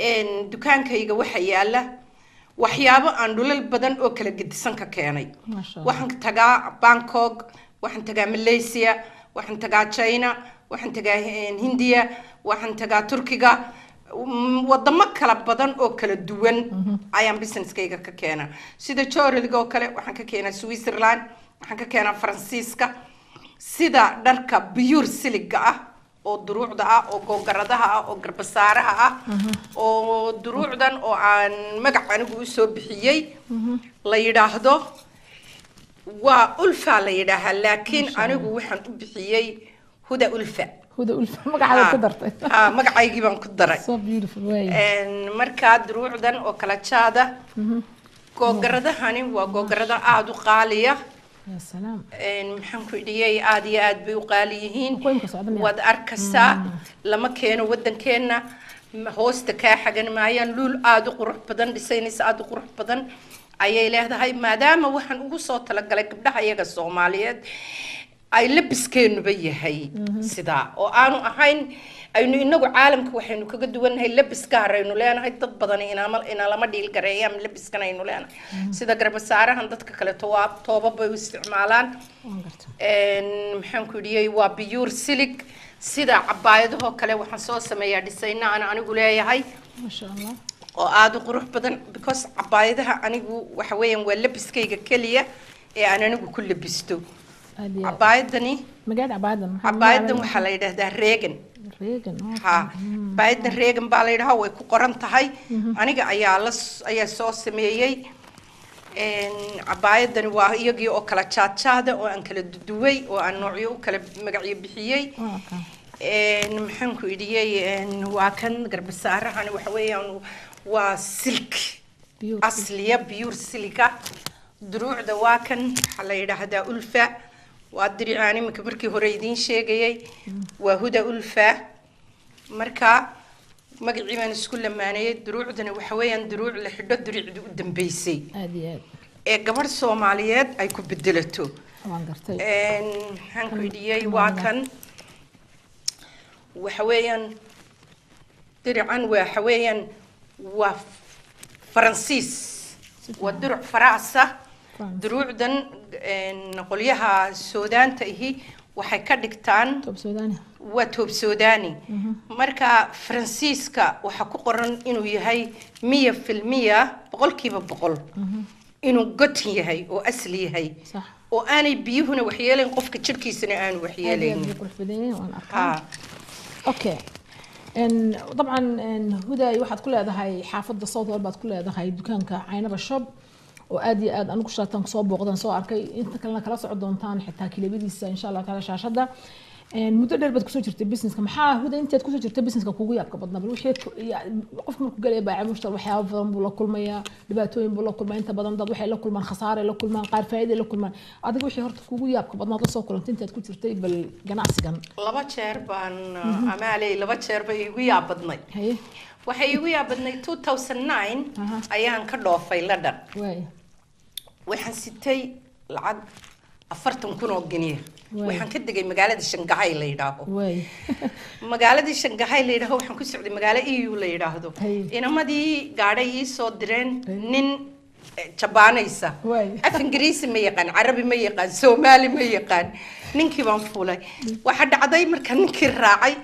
إن دكان كيجا وحياله waxyaabo aan dhulal badan oo kala gedisan ka keenay waxaan tagaa Bangkok waxaan tagaa Malaysia waxaan tagaa China waxaan tagaa Hindiya waxaan tagaa Turkiga wadamo kala badan oo kala duwan ayaan businesskayga ka keenaa sida Jorliga oo kale waxaan ka keenaa Switzerland waxaan ka keenaa Faransiiska sida dharka pure silk ah oo duruucda ah oo googaradaha ah oo garbasaaraha ah oo duruucdan oo aan magac anigu u soo bixiyay la yiraahdo waa ulfa la yiraahaa laakiin anigu waxaan u bixiyay huda ulfa magacaada ku dartay magacaygii baan ku daray so beautiful way marka duruucdan oo kala jaada googaradahani waa googarada aad u qaaliya يا سلام maxaan ku dhiyay aad iyo aad bay u qaali yihiin wad arkaysaa lama keeno wadankeena hoosta ka xagan maayaan lul aad u qurux badan dhisaynaysa aad u qurux badan ayay leedahay maadaama waxaan ugu soo talagalay gabdhaha iyaga Soomaaliyeed ay labiskeenu yahay sida oo aanu ahayn aynu inagu caalamka waxaynu kaga duwanahay labiska haraynu leenahay dad badan ina lama dhiil gareeyaan labiskan aynu leenahay sida garbasaarahan dadka kale tooba bay u isticmaalaan maxaan ku dhiyay waa pure silk sida cabaayadaha kale waxaan soo sameeyaa dhisayna anigu leeyahay ma sha Allah oo aad u qurux badan because cabaayadaha anigu waxa weeyaan waa labiskayga kaliya ee aan anigu ku labisto cabaayadani cabaayaddan waxa la yiraahdaa reegan ها بعد الريجن باليرها ويكون تهاي أنا أيا صوص ميجي إن عباية ويجي أكل شات وأنكل الدوي وأن نوعيه أكل مجعي بحيي إن محنكو يدي إن وكان قرب السعر أنا وحوي وسلك أصلية بيور سلكة دروع دواكن على هذا ألفة وأدري أنا مكبركي هريدين شيء جاي وهدا ألفة مركا مقعي من سكول لما أنا دروع دنا وحويان دروع لحدة دروع قدام بيسي. قبل الصوماليات أي كبدلته. إن هنقولي واكن وحويان درعان وحويان وفرنسيس ودروع فرنسا. دروع دن نقوليها السودان تأهي وحكدكتان وتوب سوداني مركا فرنسيسكا وحكوقرن إنه يهي 100% بقول كيف بقول إنه قط يهي وأصلي يهي وأنا بيهنا وحيالين قفك تشركي سنة أنا وحيالين أوكي إن طبعا إن هدا واحد كل هذا هاي حافظ الصوت والبعض كل هذا هاي دكان كعينة بالشب وأدي أنا كشرت تنصب وغدا نصور أركي أنت كلنا كلا صعد دونتان حتى كيلبيديس إن شاء الله تعالى شاشة ده المدرب بدك تسوي ترتب بيزنس كم هذا أنت تسوي ترتب بيزنس كوجي أبقى بدنا بروح يعني قف من قال يبيع مشتري وحياة ولا كل ما يباتوين ولا كل ما أنت بدنا نضبح لا كل ما خسارة لا كل ما قار فائدة لا كل ما هذا وش هرت كوجي أبقى بدنا تصور كل أنت تسوي ترتب بالجناح سجن لبا شربان أمالي لبا شرب يجي أبدنا وحي يجي أبدنا 2009 أيام كدوفي لدن waxaan sitay lacag 40,000 جنيه waxaan ka degay magaalada Shanghai la yiraahdo magaalada Shanghai la yiraahdo waxaan ku socday magaalo EU la yiraahdo inamadii gaadhay ii soo direen nin jabaanaysa af ingiriisi ma yaqaan carabi ma yaqaan Soomaali ma yaqaan ninkii baan fuulay waxa dhacday marka ninkii raacay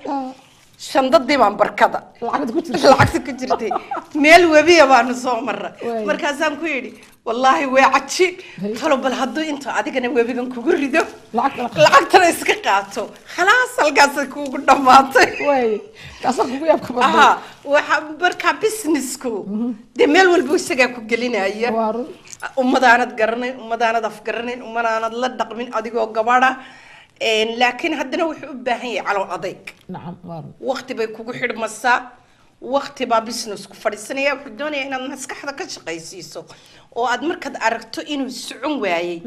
shandadii baan barkada lacagta ku jirtay meel webiya baan soo maray markaasaan ku yiri والله وعدشي طلب بالهدو أنت عادي كنا وبيجن كوجريدو لعك ترى إسكاكاتو خلاص الجالس كوجر دماطي وين أصلا كوجي أبكر وحبرك بيزنسكو دميل والبوسة كوجلينا أيه ومدانا تقرني ومدانا تفكرني ومدانا تلدق من أديكو جبارة لكن هدنا وحبه هي على أضيق نعم وقت بيكوجو حرب مساء وقت بابيسنس كفرسنية وحدوني إن الناس كحدا كشقيسيسو وأد مركز أركتو إنه السعون وعي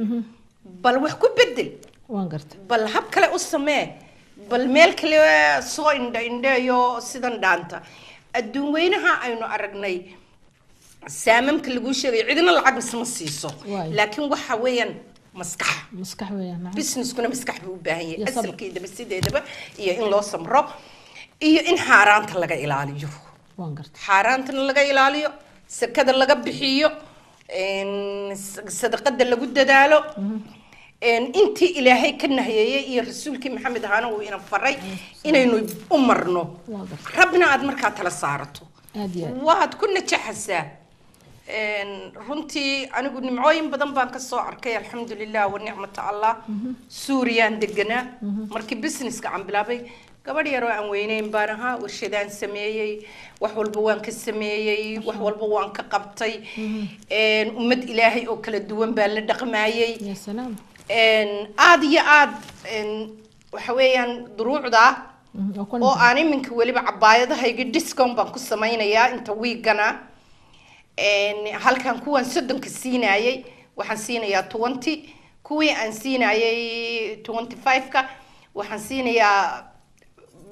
بل وحكو بدل وانقرت بل هب كلا أسماه بل ميل كلا صو إندا يو سيدان دانتا الدون وينها أينو أرقناي سامم كل جوشة عيدنا العقل سمسيسو لكن وحويا مسكح ويا نعم بيسنس كنا مسكح بوباهي أصل كده بس ده إيه إن الله سمره iyo in xaaraanta laga ilaaliyo xaaraantana laga ilaaliyo sakada laga bixiyo sadaqada lagu dadaalo intii ilaahay ka nahyeeyay iyo rasuulkii maxamed ahaana uu ina faray inaynu u marno rabna aad markaa tala saarato waad ku najaxaysaa runtii anigu nimcooyin badan baan ka soo arkay alxamdulilah wa nicmata allah suuriyaan deganaa markii businesska aan bilaabay gabadh yaroo aan weyneyn baan ahaa warshadaan sameeyey wax walba waan ka sameeyey wax walba waan ka qabtay ummad ilaahay oo kala duwan baan la dhaqmaayey aad iyo aad waxa weeyaan duruucda oo aan iminka weliba cabaayadahayga discount baan ku samaynayaa inta wiigana halkan kuwan 30 siinayay waxaan siinayaa 20 kuwii aan siinayay 25 ka waxaan siinayaa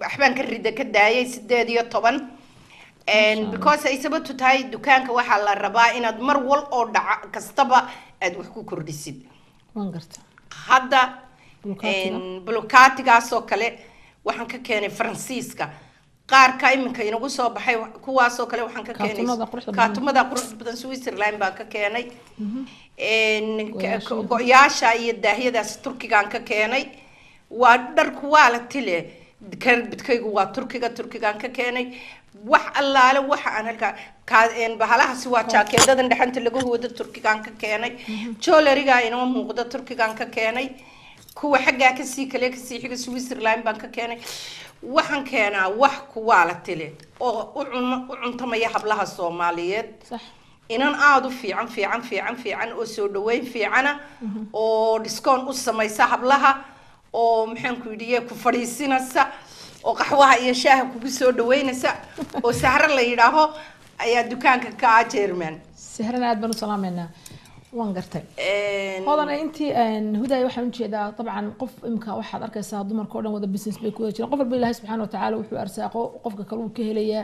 waxbaan ka rida ka daayay 18 because ay sababtu tahay dukaanka waxa la rabaa inaad mar wal oo dhac kastaba aad wax ku kordhisid hadda blokaatigaas oo kale waxaan ka keenay Faransiiska qaar ka iminka inagu soo baxay kuwaas oo kale waxaan ka keenay kaatumada quruxda badan Switzerland baan ka keenay go'yaasha iyo daahiyadaas Turkigaan ka keenay waa dhar quality leh karbidkaygu waa Turkigaan ka keenay wax allaale waxa aan halka bahalahaasi waa jaakeedadan dhaxanta lagu wada Turkigaan ka keenay jewelry-ga inoo muuqda Turkigaan ka keenay kuwa xagga ka sii kale ka sii xiga Switzerland baan ka keenay waxaan keenaa wax quality leh oo u cuntamaya hablaha Soomaaliyeed sax inaan aad u fiican oo soo dhaweyn fiicana oo discount u samaysa hablaha oo maxaan ku yidhi ku fariisinaysa oo qaxwaha iyo shaaha kugu soo dhaweynaysa oo sahra la yiraaho ayaa dukaanka ka German sahran aad banu salaameena waan gartay hodan intii huday waxaan jeedaa طبعا qof imka waxaad arkaysaa dumarka oo dhan wada business bay ku wada jiraan qof walba Ilaahay subhanahu wa ta'ala wuxuu arsaaqo qofka kale uu ka helaya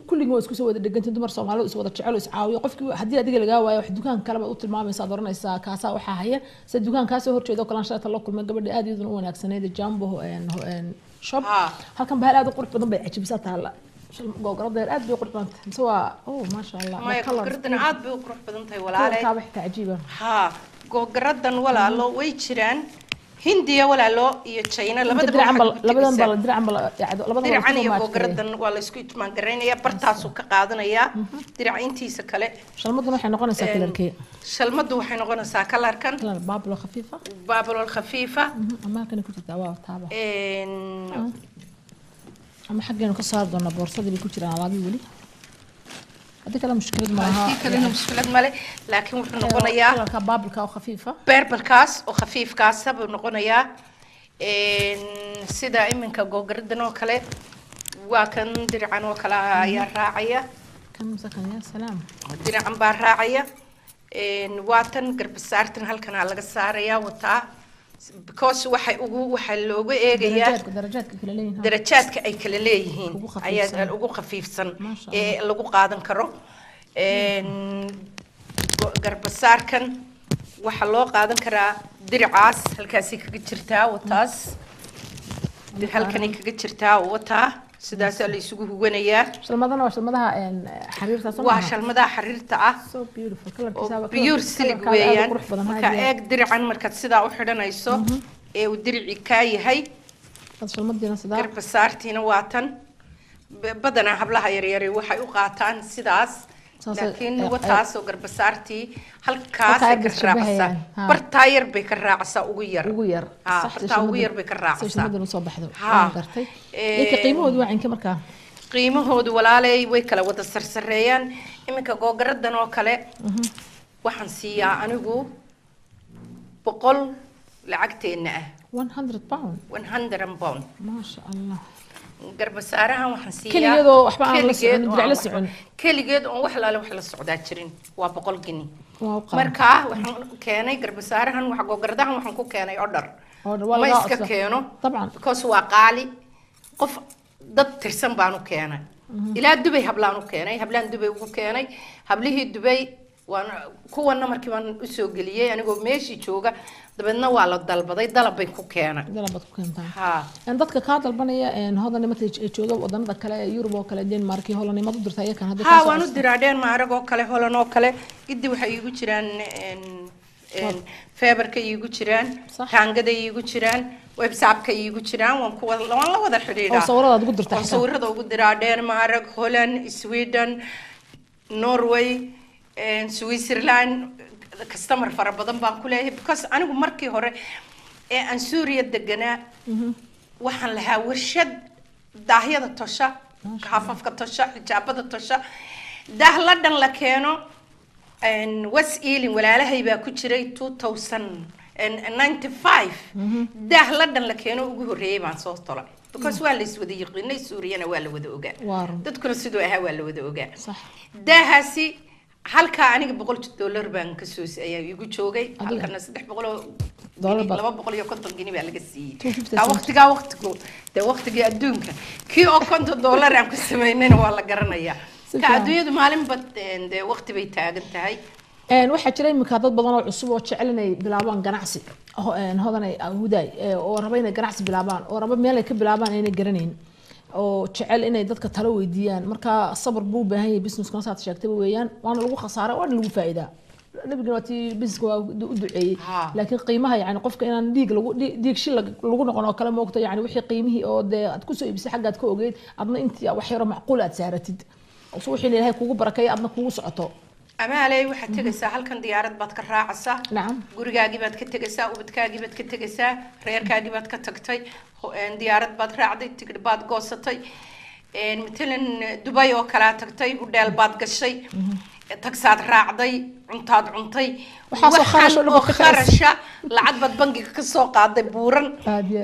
kulligood waa isku soo wada dhigantay dumar Soomaaliyeed is wada jecel is caawiyo qofkii hadii adiga laga waayo wax dukaan kale u tilmaamaysa doranaysa kaasa waxa haya sida dukaankaas oo horjeedo kala shaqada la kulmay gabadha aad iyo wanaagsaneed Jambo shop halkan bahal aad u qurux badan bay cajibisa taala googradda aad bay qurux badan tahay waa ma sha Allah ma goograddan aad bay qurux badan tahay walaalay ka wax tajiiba goograddan walaalo way jiraan Hindiya walaalo iyo China labadan iyo goograddan waa la isku itmaan gareynaya bartaas uu ka qaadanaya dirac intiisa kale shalmadu waxay noqonaysaa kalarkee shalmadu waxay noqonaysaa kalarkan baablo khafiifa ama kan ku jirtaa waa taaba ama xaqeen ka saar doona boorsadii ku jiraan alaabi wali هذيك لا مشكلة معها هذيك لا مشكلة مالي لكن وحنا نقولنا كا بابلكا وخفيفة بيربلكاس وخفيف كاس بنقولنا سيدا إمن كجوجردنا وكله وكان درعان وكلا يا راعية كم سكن يا سلام درعان بالراعية واتن قرب سارتن هالكن على السارية وتا because waxay loogu eegayaa darajaadka ay kala leeyihiin ayaa ugu khafiifsan ee lagu qaadan karo garbasaarkan waxa loo qaadan karaa diracaas halkaas kaga jirtaa wataas halkan kaga jirtaa wataa sidaas la isugu huganayaa shalmadana waa shalmadaha xariirta soo waa shalmadaha xariirta ah so beautiful colorkiisa pure silk weeyaan marka eeg diracan marka sidaa u xidhanayso ee uu dirici ka yahay shalmadina sidaa garbasaartiina waa tan badana hablaha yaryar waxay u qaataan sidaas laakiin wataas oo garbasaartii halkaas ka raacsan barta yar bay ka raacsan ugu yar barta ugu yar bay ka raacsan shalmadina soo baxdo waan gartay ee qiimahoodu waa inka markaa qiimahoodu walaalay way kala wada sarsareeyaan iminka googaradan oo kale waxaan siiyaa anigu 100 lacagteena ah 100 pound 100 pound ma sha Allah garbasaarahan waxaan siiyaa kaligeedoo waxba aan la socon dirac la socon kaligeed oo wax la socdaa jirin waa 100 gini marka waxaan keenay garbasaarahan waxa googaradan waxaan ku keenay order ma iska keeno طبعا because waa qaali qof dad tirsan baan u keenay ilaa Dubai hablaan u keenay hablaan Dubai ugu keenay hablihii Dubai waan kuwana markii baan u soo galiyay anigoo meeshii jooga dabadna waa la dalbaday dalab bay ku keenay dalabad ku keentaa ha dadka ka dalbanaya hodan nimada jooga wadamada kale ee Yurub oo kale Denmark iyo Holland nimada u dirtay kan hadda ha waan u diraa Denmark oo kale Holland oo kale gidi waxay igu jiraan feebarka igu jiraan taangada igu jiraan website-ka igu jiraan waan la wada xiriiraa sawirada ugu dirtay sawirada ugu diraa Denmark Holland Sweden Norway Switzerland customer fara badan baan ku leeyahay because anigu markii hore ee aan Suuriya deganaa waxaan lahaa warshad daahyada tosha kaafafka tosha xijaabada tosha dahladhan la keeno was eelin walaalahay baa ku jiray 2095 dahladhan la keeno ugu horeeyay baan soo tolay because waa la iswada yaqaanay Suuriyana waa la wada ogaa dadkuna sidoo ahaa waa la wada ogaa daahasi halka aniga $100 baan ka soo ayaa igu joogay halkana $300 $250 baa laga siiyay waqtiga adduunka kii oo $50 aan ku sameynayna waa la garanayaa ka adduunyadu maalin bad waqti bay taagan tahay waxa jiray imika dad badan oo cusub oo jecel inay bilaabaan ganacsi hodanay Huday oo raba inay ganacsi bilaabaan oo raba meel ay ka bilaabaan inay garaneen oo jecel inay dadka talo weydiiyaan marka sabr buu baahan yahay business kan saad sheegtay weeyaan waana lagu khasaaro waana lagu faa'iido nabiga waati business waa u duceeyay laakiin qiimaha yani qofka inaan dhiig shil lagu noqon oo kale moogto yani wixii qiimihii oo aad ku soo iibsay xaggaad ka ogeyd adna intii wax yar macquul aad saaratid oo soo wixii Ilaahay kugu barakeey adna kugu socoto amaalay waxa tagaysaa halkan diyaarad baad ka raacaysaa gurigaagii baad ka tagaysaa ubadkaagii baad ka tagaysaa reerkaagii baad ka tagtay diyaarad baad raacday tigidh baad goosatay matalan Dubai oo kala tagtay hotel baad gashay tagsaad raacday cuntaad cuntay waxa kharasha lacag baad bangiga ka soo qaaday buuran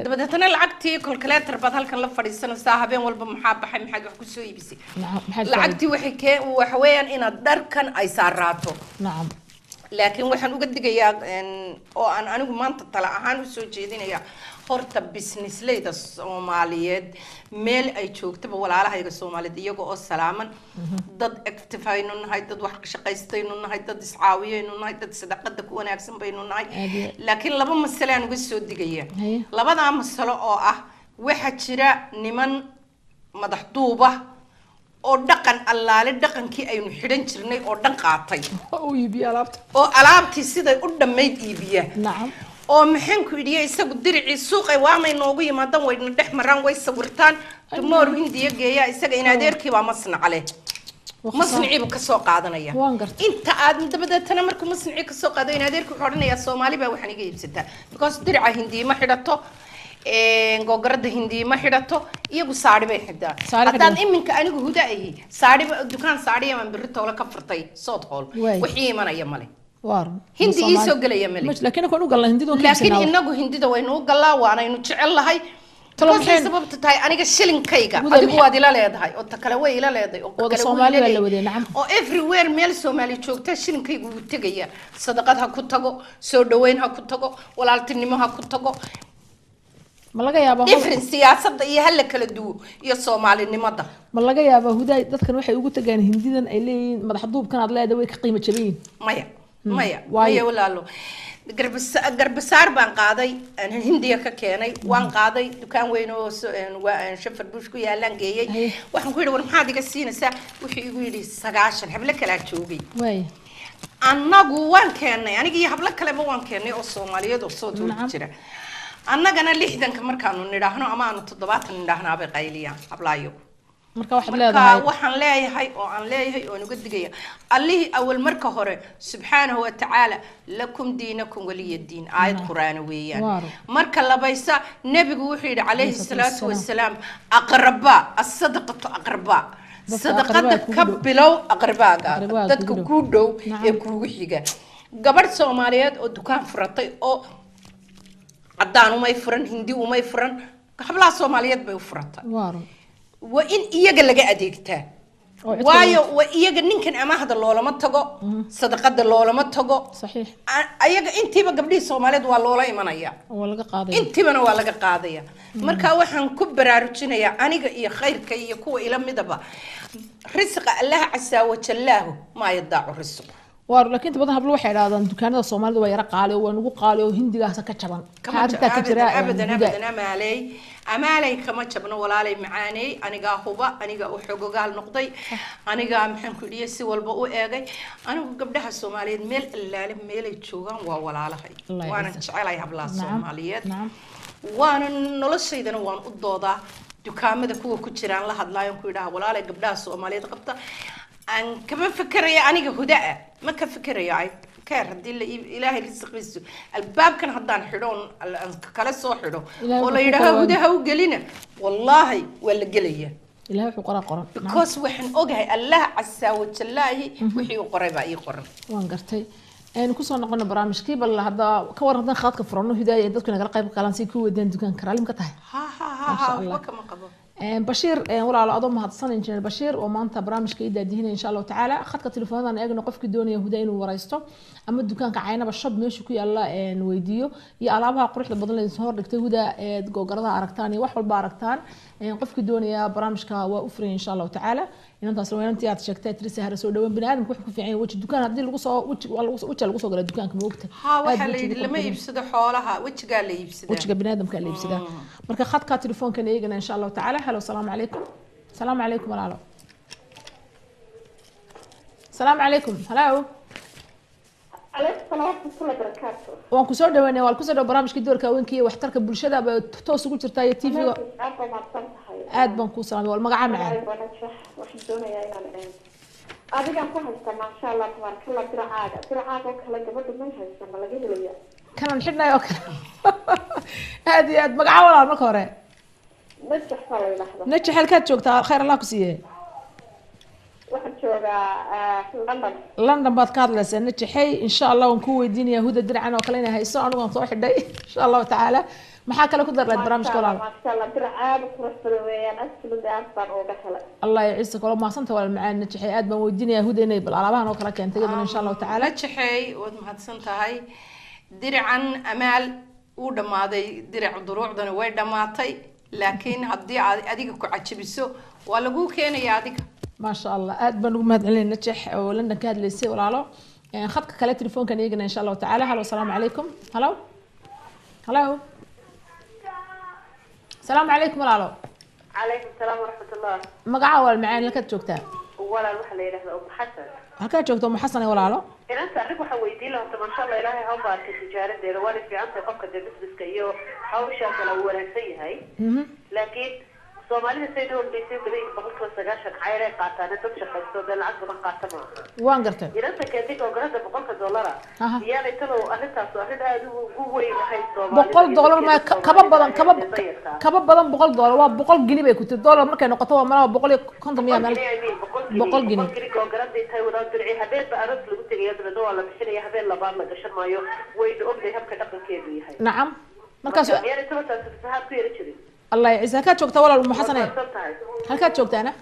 dabadeedna lacagtii calculator baad halkan la fadhiisanaysaa habeen walba maxaa baxay maxaad wax ku soo iibisay lacagtii waxa weeyaan inaad dharkan ay saaraato laakiin waxaan uga digayaa oo aan anigu maanta tala ahaan u soo jeedinayaa horta business leyda Soomaaliyeed meel ay joogtaba walaalahayga Soomaaliyeed iyaga oo salaaman dad active aynu nahay dad wax ka shaqaystaynu nahay dad iscaawiyaynu nahay dad sadaqada ku wanaagsan baynu nahay laakiin laba mas'ale aan uga soo digaya labada mas'alo oo ah waxa jira niman madax duuba oo dhaqan allaale dhaqankii aynu xidhan jirnay oo dhan qaatay oo iibiya alaabta oo alaabtii siday u dhameyd iibiya oo maxaan ku idiyay isagu diricii suuqay waamay noogu yimaadaan wayna dhex maraan way sawirtaan tumoor hindiya geeya isaga in adeerkii baa masnacale masniciibu ka soo qaadanaya inta aad dabadeetana markuu masnici ka soo qaado in adeerkii wuxuu odhanayaa Soomaali baa waxaan iga iibsataa because dirica hindiya ma xidhato gogarada hindiya ma xidhato iyagu saari bay xidhaa hadaan iminka anigu Huday saari dukaan saari ama birtoola ka furtay South Hall wixii imanaya male hindi isoo galaya male laakiin ku galna hindido laakiin inagu hindida waynu galaa waana inuu jecel lahay talabxay sababta tahay aniga shilinkayga adigu waad ila leedahay oo ta kale way ila leedahay oo kale Soomaali la waday nacam oo everywhere meel Soomaali joogta shilinkaygu uu tagaya sadaqad ha ku tago soo dhaweyn ha ku tago walaaltinimo ha ku tago ma laga yaabaa difference siyaasadda iyo hal kala duwo iyo Soomaalinimada ma laga yaabaa Huday dadkan waxay ugu tagaan hindidan ay leeyihiin madax duubkan aad leedahay way ka qiimo jaban maya walaalo garbasaar baan qaaday hindiya ka keenay waan qaaday dukaan weyn oo shafar bush ku yaalan geeyay waxaan ku yiri war maxaad iga siinaysaa wixii igu yiri 9 habla kala joogay annagu waan keenay aniga iyo habla kaleba waan keenay oo Soomaaliyeed oo soo jira annagana 60 markaanu nidhaahno ama aanu 70 nidhaahna bay qayliyaan hablaayo marka waxaad leedahay waxaan leeyahay oo aan leeyahay oo nuga digaya Allahi awal marka hore subhanahu wa ta'ala lakum diinakum waliya diin aayad quraan weeyaan marka labaysa nabigu wuxuu yiri calayhi salaatu wasalaam aqraba as-sadaqatu aqraba sadaqada ka bilow aqrabaaga dadka ku dhow ee kugu xiga gabadh Soomaaliyeed oo dukaan furatay oo cadaan umay furan hindi umay furan hablaha Soomaaliyeed bay u furatay وإن إيجا لقى أديكته وإيجا نمكن أما هذا اللولا ما تجو صدقة اللولا ما تجو صحيح أيجا أنتي بقى قبلي سومالد والله يمنايا ولا قاضية أنتي من ولا قاضية مركا وحن كبر عرجنا يا أنا يا خير كي يكون إلى مدبا رزق الله عز وجل ما يضاع الرزق waar laakiin badan hablo waxay yiraahdaan dukaanada Soomaalida waa yara qaali oo nagu qaali oo hindigaas ka jaban kaarta ka jira abadan amaalay kama jabno walaalay macaanay aniga huba aniga u xogogaal noqday aniga maxaan ku dhiyay si walba u eegay anigu gabdhaha Soomaaliyeed meel ilaale meel ay joogan waa walaalahay waana jecelahay hablaha Soomaaliyeed waana noloshaydana waan u doodaa dukaamada kuwa ku jiraan la hadlaayo ku yiraahdo walaalay gabdhaha Soomaaliyeed qabta aan kama fikirayo aniga hudaa ma ka fikirayo ay كار هدي اللي إلهي رزقيسو الباب كان هدان حرون كلا سو حرو ولا يرها وده وقلنا والله ولا قليه إلهي حقرا قرن because وحن أوجه الله عسى وتلاهي وحي قريبا يقرن وانقرتي أنا كوسا نقولنا برامج كي بل هذا كور هذا خاطك فرنو هداية دتك نقول قيب كلام سيكو ودين دكان كرالم كتاه ها وكما قبل بشير ولا على أضم هذا الصن إنجيل بشير ومانتا برامج كيدا دهنا إن شاء الله تعالى أخذت تليفون أنا أجن قف كدوني يهودين ورايستو أما الدكان كعينا بالشب ماشي كي الله نويديو يالعبها قرح لبضل الإنسان ركتهودا جوجرها عرقتاني وحول بعرقتان قف كدوني برامج كوافرين إن شاء الله تعالى إن أنت أصلا أنت عتشكتات رسالة هرسول دوين بني آدم كوحكو في عين وجه الدكان هذي القصة وجه القصة قال الدكان كم وقته ها وحلي لما يفسد حولها وجه قال لي يفسد وجه بني آدم قال لي يفسد مركز خد كتليفون كان يجينا إن شاء الله تعالى هلا السلام عليكم السلام عليكم ولا السلام عليكم هلا عليكم السلام ورحمة الله وبركاته وان كسر دواني وان كسر دو برامج كدور كوينكي واحترك بالشدة بتوس قلت ترتاي تي في aad baan ku salaamay wal magaca macaan waxaan doonayaa inaan adiga ku haysta ma sha Allah tabarakallah diracaaga kala gabadha ma haysta ma laga helaya kanan xidhnay oo kale aad iyo aad magaca walaal marka hore najax salaam najax halkaad joogtaa khayr Allah ku siiyay waxaan joogaa London baad ka hadlaysaa najaxay insha Allah waan ku weydiinayaa huda dircan oo kale inay hayso anigu aan soo xidhay insha Allah taala maxaa kale ku darleed barnaamijka walaal ma sha Allah dircaada qurxoon weeyaan asluda afar oo dhaxla Allah yaciisa kala maasanta walaal macaan najaxay aad baan weydiinayaa huda inay bal alaabahan oo kale keentay iyadana insha Allah taala najaxay wad mahadsan tahay dircan amaal uu dhamaaday dirac duruucdana way dhamaatay laakiin haddii adiga ku cajibiso waa lagu keenayaa adiga ما شاء الله أد بنقوم هذا علينا نجح ولنا كهاد ليسي ولا لا خدك كلا تليفون كان يجينا إن شاء الله تعالى هلو السلام عليكم هلو هلو السلام عليكم ولا لا عليكم السلام ورحمة الله مقعول معانا لك تشوكتها ولا الوحدة إلى أم حسن هكذا تشوكتها أم حسن ولا لا إن أنت أعرف حويدي لهم ما شاء الله إلهي هم بارك التجارة دي روالي في عنده قبك بس كيو حوشة الأول هي هاي لكن Soomaalida saydo intii baday boqolkiiba 9 xayray qaataan dad shaqaysto dal lacag badan qaata ma waan gartay inta keentay kongrada $100 iyana talo arrintaas arrin aad ugu weyn waxay Soomaalida $100 ma kaba badan $100 waa 100 gini bay ku tii dollar markay noqoto waa malaha 150 yaa meel 100 gini kongrada tay wada dirci habeen ba arag lagu tagay dad waa la bixinaya habeen labaad la gashan maayo way ogday habka dhaqankeedu yahay nacam markaas iyana talo taas ku yiri jiray الله يعزك هكذا شوكتا ولا أم حسن هكذا شوكتا أنا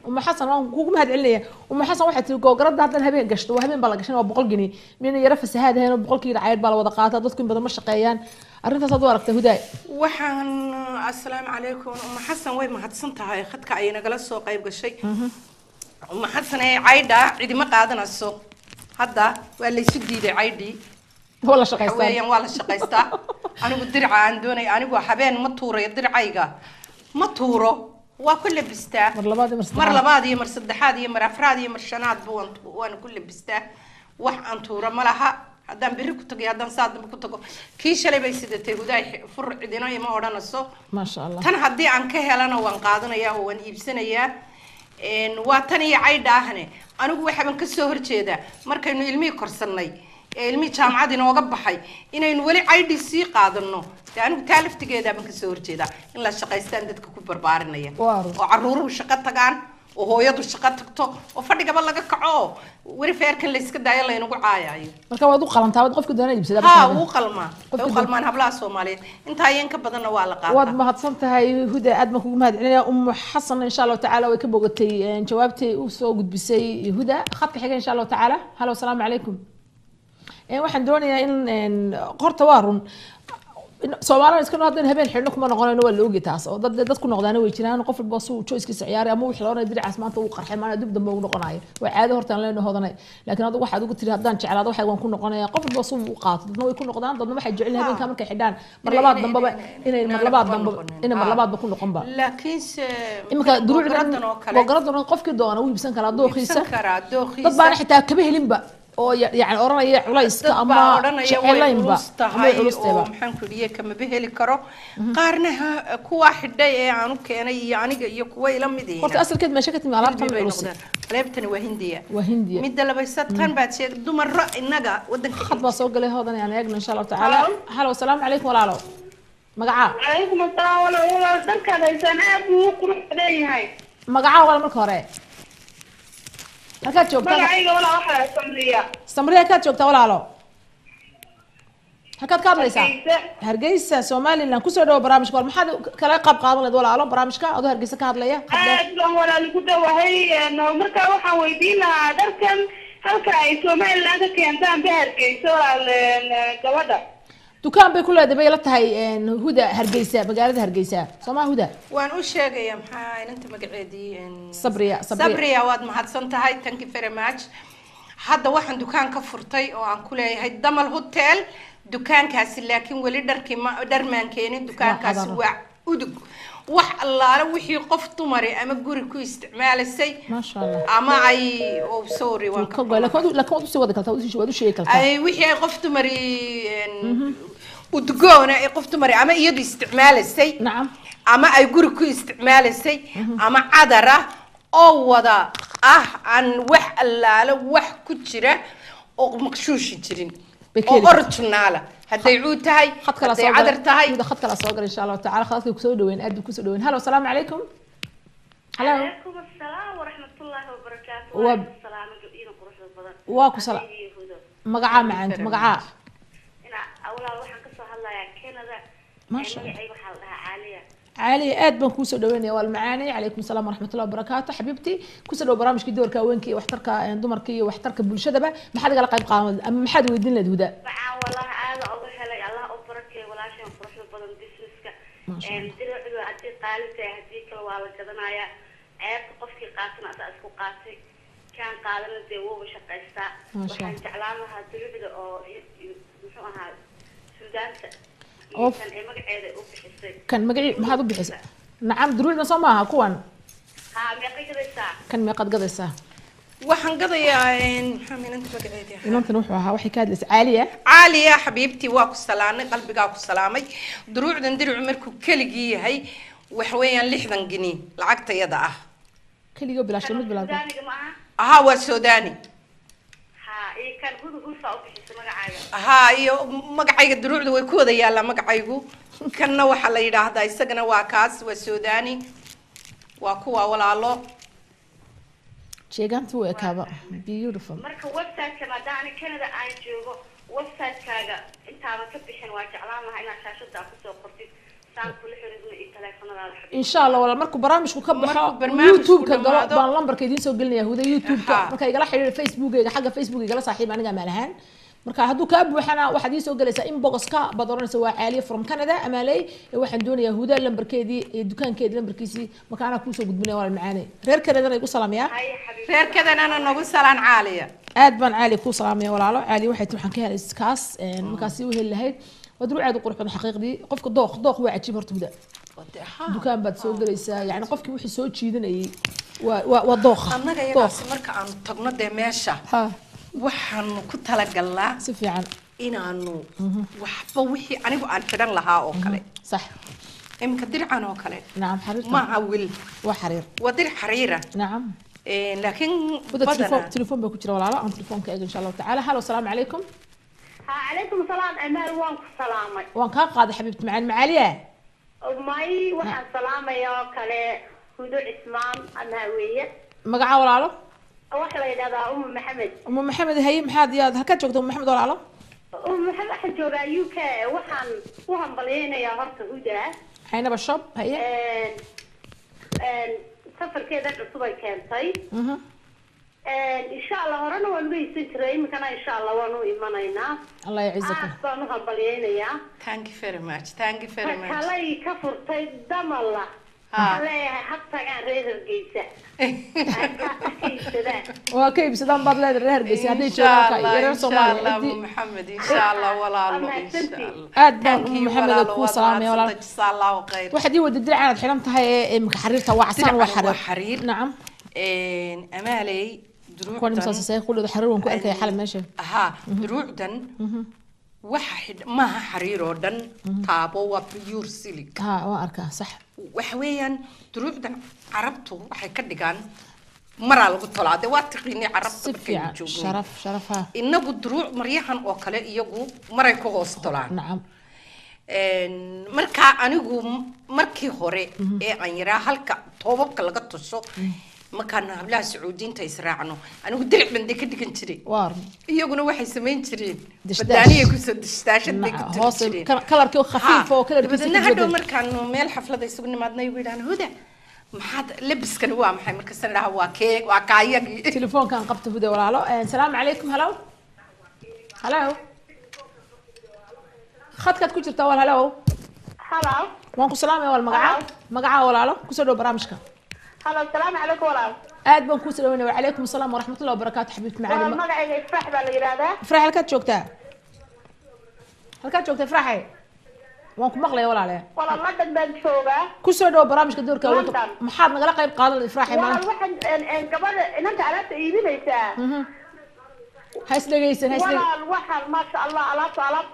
أم حسن هو ما هاد عليا أم حسن واحد تلقى قرد هذا الهبين قشط وهبين بلا قشنا وبقول جنيه من يرفس هذا هنا وبقول كير عيد بلا وضقات ضدكم بدل مش قيان أرنت صدورك تهداي وحن السلام عليكم أم حسن وين ما حتصنتها هاي خدك عينا جلس سوق قريب قشي أم حسن هي عيدة عيد ما قاعدنا السوق هذا واللي سدي عيدي والله شقيستا وين والله شقيستا أنا بدرع عندوني أنا وحبين مطورة يدرعيقة مطورة وكل بستا مر لبادي مر صدحادي مر أفرادي مر شناد بوان وأنا كل بستا وح أنطورة ملها هذا بريكو تجي هذا صاد بكتكو كيش اللي بيسدته وده فر عدنا ما ورنا الصو ما شاء الله تن هدي عن كهلنا وانقادنا يا وانيبسنا يا إن واتني عيدا هنا أنا جوا حبن كسر كذا مر كانوا علمي كرسناي علمي جامعة نوقف بحي إنه ولي عيد السي قادرنا يعني كالف تجدا من كسور كذا إلا الشقيستان دتك كبر بارنا يا وعرور وشقة تجان وهو يدو شقة تكتو وفرد قبل لك كعو ورفير كل يسكت يلا ينقع عايا marka waad u qalantaa wad qofka doonay ibsada ha uu qalmaan hablaha Soomaaliyeed inta ayeen ka badan waa la qaataa wad mahadsan tahay huda aad ma kugu mahadcelinaya xasan insha Allah taala way ka bogatay jawaabtay uu soo gudbisay huda khadka xiga insha Allah taala halo salaamu calaykum waxaan doonayaa in qorta waa run Soomaaliya iska noqdeen habeen xidhno kuma noqonayno waa la ogi taas oo dad ku noqdaana way jiraan qof walba soo choice-kiisa ciyaari ama wixii loona diricaas maanta uu qarxay maana dib dambe uu noqonayo waa caado horta aan leeyahay hodanay laakiin adigu waxaad ugu tiri haddaan jeclaado waxa waan ku noqonayaa qof walba soo u qaato dadna way ku noqdaan dadna waxay jecel yihiin habeenka markay xidhaan mar labaad dambaba inay mar labaad ku noqon ba laakiin imka duruucdan oo garadan qofkii doona uu ibsan kala dooqiisa dad baan xitaa kaba helinba oo yani oranaya culayska ama jecelaynba ama culustaba maxaan ku dhiyay kama beheli karo qaarna kuwa xidhay ee aanu keenay iyo aniga iyo kuwa ila mid yihiin horta asalkeed meesha ka timi alaabtan culus alaabtan waa hindiya mid labaysatan baad sheeg dumar inaga wadanka khadba soo galay hodan yani eegna insha Allah taala halo salaam alaykum walaalo magaca alaykum asalaam walaalo dalkaada aysan aad ugu qurux badan yahay magaca wala marka hore halka joogta magacayga wala waxa samriya ka joogta walaalo halka ka hadlaysaa hargeysa Soomaaliland ku soo dhaw barnaamijka wal maxaad kala qayb qaadan leed walaalo barnaamijka adoo hargeysa ka hadlaya aad baan walaal ku dhawahay marka waxaan weydiin lahaa dalkan halka ay Soomaaliland ka keentaan hargeysa gabadha dukaan bay ku leedahay la tahay huda hargeysa magaalada hargeysa Soomaa huda waan u sheegay maxaa inta magaceedii sabriya waad mahadsan tahay thank you very much hadda waxaan dukaan ka furtay oo aan ku leeyahay Damal Hotel dukaankaasi laakiin wali dharmaan keenin dukaankaasi waa udug wax allaala wixii qof dumari ama guri ku isticmaalisay ma sha Allah ama ay sorry waan ka go'ay laakiin soo wada kalta wadu sheey kalta ay wixii ay qof dumari udgoona ay qof dumari ama iyadu isticmaalisay nacam ama ay guri ku isticmaalisay ama cadara oo wada aan wax allaala wax ku jira oo maqshuush jirin oo original haday uu tahay haday cadar tahay khad kala soo gal insha Allah taala khadka ku soo dhaweyn aad ku soo dhaweyn halo salaam alaykum halo alaykum asalaam wa rahmatullahi wa barakatuh salaamadu iyo quruxda badan waa ku salaam magaca maanta magaca ina awlaal waxaan ka soo hadlayaa Canada magacayga waxa la dhahaa Caaliya عالي اد بان كوسو دوينيا والمعاني عليكم السلام ورحمه الله وبركاته حبيبتي كوسو دو برامجكي دوركا وينكي waxtarka dumarkii waxtarka bulshadaba maxaad kala qayb qaadan ama maxaad weydiin leed huda waxaan wallahi aad ugu helay Allah u barakay walaashan quruxda badan businesska diracdu hadii qaalintay hadii kala waa la gadanaya ceeb qofkii qaatana aad isku qaatay kan qaadana dee wuu shaqaystaa waxaan jeclaan lahaa diracdu oo muxuu ahaa suudaanta كان مقعي ما هذا بحس نعم دروينا سماها كوان كان ميقد قضيسا waxaan gadayaa maxaa inta magaceedii inanta wuxuu waxay ka hadlaysaa caaliya xabiibti waa ku salaanay qalbiga ku salaamay duruucdan diricu markuu kaligii yahay wax weeyaan 60 gini lacagtayada ah kaligo bilaash mid bilaad aha waa Suudaani kan gudu hulfa u bixisay magacayga iyo magacayga duruucda way ku wada yaala magacaygu kanna waxa la yiraahdaa isagana waa kaas waa Suudaani waa kuwa walaalo jeegantu way kaaba beautiful marka website-ka maadaama Canada ay joogo website-kaaga intaaba ka bixin waa jeclaan lahaa inaad shaashada ku soo qortid saan kula xiriirno iyo telefoonada in sha Allah wala markuu barnaamijku ka baxo YouTube-ka galo baan lambarka idin soo gelinaya huda YouTube-ka marka igala xiriir Facebook-ga xagga Facebook-ga la saaxiib aniga maalahan marka haduu ka buuxana waxa idin soo galaysa inbox-ka badoranaysa waa Caaliya from Canada amalay waxaan doonayaa huda lambarkeedii ee dukaankeedii lambarkiisii markaana ku soo gudbinay wala macaanay reer Canada ay ku salaamaya reer Canada nagu salaan Caaliya aad baan Caaliya ku salaamaya walaalo Caaliya waxay waxaan ka helay kaas markaasi u heli lahayd ودرو عاد قرح بن حقيقي قفك دوق waa cajiib horta guda dukaan baad soo galaysaa yani qofkii wixii soo jiidanayay waa dooq annaga yaas marka aan tagno de meesha waxaan ku tala galnaa si fiican inaanu waxba wixii anigu aan xidhan lahaa oo kale sax imka dircan oo kale naam xariir ma awil waa xariir waa dir xariira naam laakiin telefoon baa ku jira walaalo aan telefoonka eeg insha Allah taala halo salaam alaykum عليكم السلام أمال وانك سلامي وان كان قاعدة حبيبتي معالية ماي واحد سلامة يا كله هدوء اسمان أمهوية مقعة ولا علو واحد يدا محمد محمد هي محمد يا هكذا جوكتو محمد ولا علو محمد واحد جوكا يوكا وحن بلينا يا هرت هدا حين بالشوب هي سفر كذا عصبة كان طيب إن شاء الله هرنا ونبي سكري مكان إن شاء الله ونو إيمانينا الله يعزك بانو هبلينا يا thank you very much كلاي كفر تدم الله كلاي حتى كان رير الجيسة وكيف سدان بعد لا رير الجيسة هذه شو إن شاء الله محمد إن شاء الله ولا إن شاء الله أدب محمد كو سلام يا ولا جزاه الله خير واحد يود الدرع على حرمتها هي حريرتها وعسان وحرير نعم أمالي كون مسلسل كله ده حرير ونكون أركي حال ماشي ها دروعدن واحد ما حرير ودن تابو وبيور سيليك ها وأركا صح وحويا دروعدن عربته waxay ka dhigaan maraa lagu tolaade waa taqriini carabta markay joogaan sharafha inagu druuc maryahan oo kale iyagu maray ku hoos tolaan nacam marka anigu markii hore ee aan yaraa halka toobabka laga tuso markaan hablaha sacuudiinta israacno anigu diric baan ka dhigan jiray waar iyaguna waxay sameyn jireen badaaniye ku soo dishtaashad bay ku jireen kalarkii khafiif oo kalarkiisa badana hadhow markaan meel xaflada isugu nimaadnay ugu yidhahdaan huda maxaad labiskan waa maxay marka sanadaha waa keeg waa kaayagii telefoonkan qabta huda walaalo assalaamu calaykum halow halow khadkaad ku jirtaa wal halow halow waan ku salaamay wal magaca walaalo ku soo dhow barnaamijka هلا السلام عليكم ولا أدبن كوس لوين وعليكم السلام ورحمة الله وبركاته حبيبتي معلم والله ما قاعد يفرح بالجرادة فرح هل كانت شوكتها هل كانت شوكتها فرحي وانكم مغلى ولا عليه والله ما تقدر تشوفه كوس لو برامج كدور كويتو محاد نقرا قيب قادر الفرحي ما والله واحد قبل ان انت عرفت ايدي ليسا هاي سلقيسن هاي والله الواحد ما شاء الله على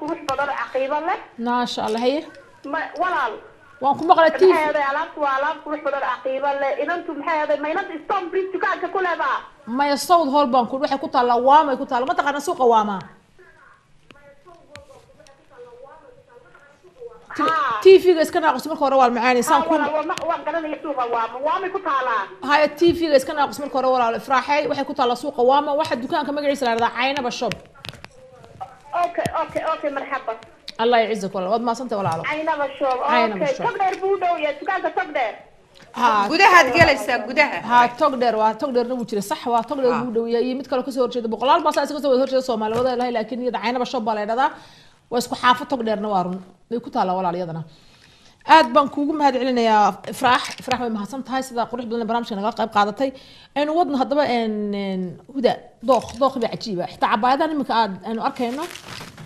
روح بدر عقيبه له ما شاء الله هي والله وانكم مغلى تيف هذا على روح بدر عقيبه له ان انتم هذا ما ينط استون بريت كان كلها بقى ما يصود هول بانكو waxay ku taala waama ay ku taala ma taqaan suuqa waama TV iska naaqus marka hore wal macaani san ku waan garanay suuqa waama ku taala هاي TV iska naaqus marka hore walaal ifraaxay waxay ku taala suuqa waama waxa dukaanka magaciisa la yiraahdaa caynaba shop اوكي مرحبا الله يعزك والله ما صنت ولا على عينبا شوب اوكي تقدر بودو يا دكانك تقدر gudaha gelaysa gudaha ha togdheer nagu jira sax waa togdheer buu dhaw yahay mid kale ka soo horjeeda boqolaal baas ay ka soo horjeeda Soomaaliyeed ilaahay laakiin iyada caynaba shop baa la yiraahdaa waa isku xaafad togdheerna waa run way ku taala walaaliyadana aad baan kuugu mahad celinayaa ifraax way mahadsan tahay sida qurux badan barnaamijka naga qayb qaadatay aynu wadno hadaba huda dooq bi cajiiba xitaa cabaayadahan imika aanu arkayno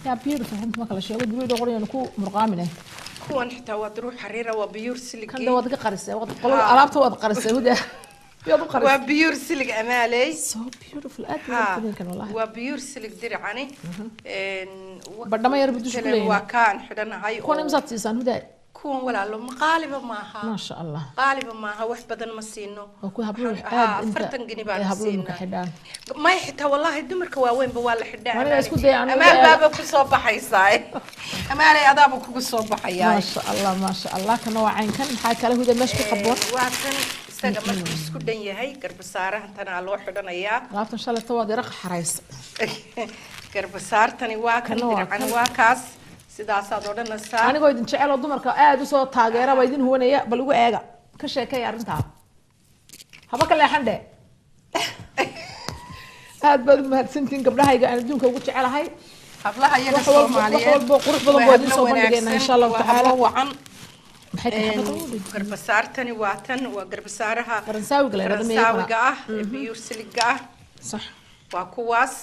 يا beautiful انت ما كلا شيء ودي ويدو قرينا كو مرقامنا كون حتى ودروح حريره وبيور سلك كان دواد قرسه وقت قلو الابته واد قرسه ودا يابو قرسه وبيور سلك امالي so beautiful اتمنى كان والله وبيور سلك درعاني بدما يربدوش كلين وكان حدنا هاي كون مساتيسان ودا كون ولا لو مقالبه معها ما شاء الله قالبه معها wax badan ma siino وكو هبلو aad inta 40 gini baan siino xidaan ma xitaa wallahi dumarka waaweyn ba waa la xidhaan wala isku day aan ama baaba ku soo baxaysaa ama ay adaaba kugu soo baxayaa ما شاء الله kana waa cayn kan maxaa kala huda meesh ku qaboon waa kan isaga markuu isku dhan yahay garbasaarahan tan loo xidhanayaa laabtan shalay tawaad iraq xarays garbasaartani waa kan dircan waa kaas sidaas aad odhanaysaa anigoo idin jecel oo dumarka aad u soo taageera waa idin huwanaya bal ugu eega ka sheekay arrintaa haba ka leexandhe aad baad u mahadsantiin gabdhahayga aan adduunka ugu jecelahay hablaha iyaga Soomaaliyeed wax qurux badan boo idin soo bandhigeena insha Allah taala wacan maxay tahay garbasaartani waa tan waa garbasaaraha Faransawiga la yiraahdo Faransawiga ah biyur siliga ah sax waa kuwaas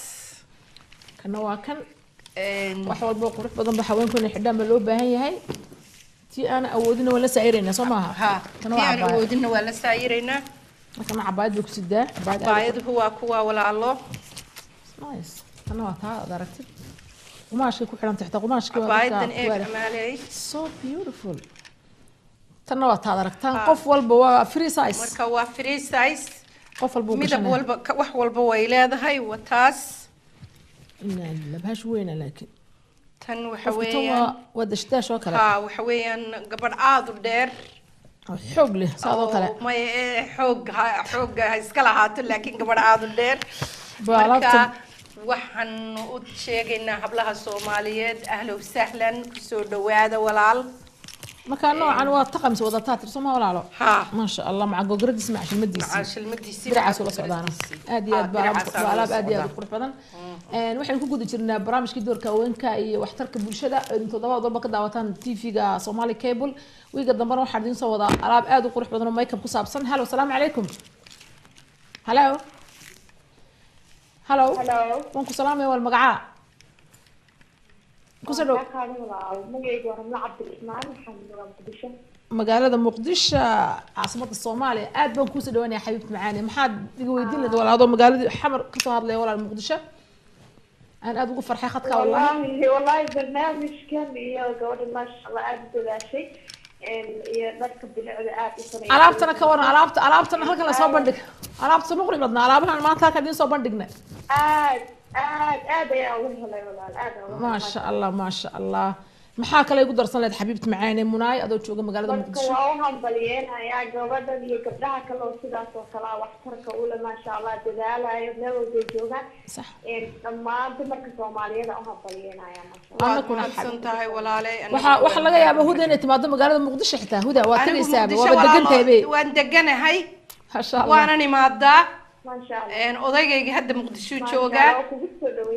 kana waa kan wax walba qurux badan ba haweenkuna xidhaan loo baahan yahay tii ana awoodina wala saayireyna Soomaha kana waa awoodina wala saayireyna kana cabaayad ku sidaa cabaayad huwa kuwa walaalo nice kana waa taa daragtid qumaashka ku xiran taxta qumaashka waa cabaayadan ee amaalay so beautiful tan waa taa daragtaan qof walba waa free size marka waa free size qof walba midab walba wax walba way leedahay wataas labhash weyn laakiin tan waxa weeyaan wadashdash oo kale waxa weeyaan gabadh aad u dheer xoog leh saadoo kale ma xoog iska lahaato laakiin gabadh aad u dheer baalabta waxaan u sheegaynaa hablaha Soomaaliyeed ahlan sahlan ku soo dhawaada walaal مكان نوعا واتقمس وضطات رسمها ولا لا ما شاء الله مع جوجرد اسمع عاش المديسي درعاس ولا سعدانه اديات بالاب اديات قرح بدن waxaan ku guda jirnaa barnaamijkii doorka haweenka iyo waxtarka bulshada inta dabada walba ka daawataan TV-ga Somali Cable wiiga dambana waxaan idin soo wadaa alaab aad u qurux badan oo makeup ku saabsan hello assalamu alaykum hello hello wanku salaamay wal magaca كسروا مقالة مقدشة عاصمة الصومالية أد بن كسروا أنا يا حبيبتي معاني ما حد يقولين لي ولا هذا مقالة حمر كسر لي ولا المقدشة أنا أد وقف فرحة خدك والله البرنامج كان يقول ما شاء الله أد ولا شيء نركب بالعلاقات ألعبتنا كورنا ألعبتنا هلك اللي صوب بندق ألعبت مغرب بدنا ألعبها ما تاكل دين صوب بندقنا يا والله ما شاء الله ما شاء الله maxaa kale igu darsan leed xabiibti macaane munaay adoo jooga magaalada muqdisho waxaan baliyeenayaa gabadha iyo gabdhaha kale oo sidaas oo kala waxtarka u leh ma sha Allah dadaalayo meel walba jooga dhammaan dumarka Soomaaliyeed waxaan baliyeenayaa ma sha Allah kuna xasantahay walaalay waxa laga yaabaa huda inay timaado magaalada muqdisho xitaa huda waa tagaysaa waa degantahay waan deganahay ma sha Allah waana nimaadaa odaygayga hadda muqdisho jooga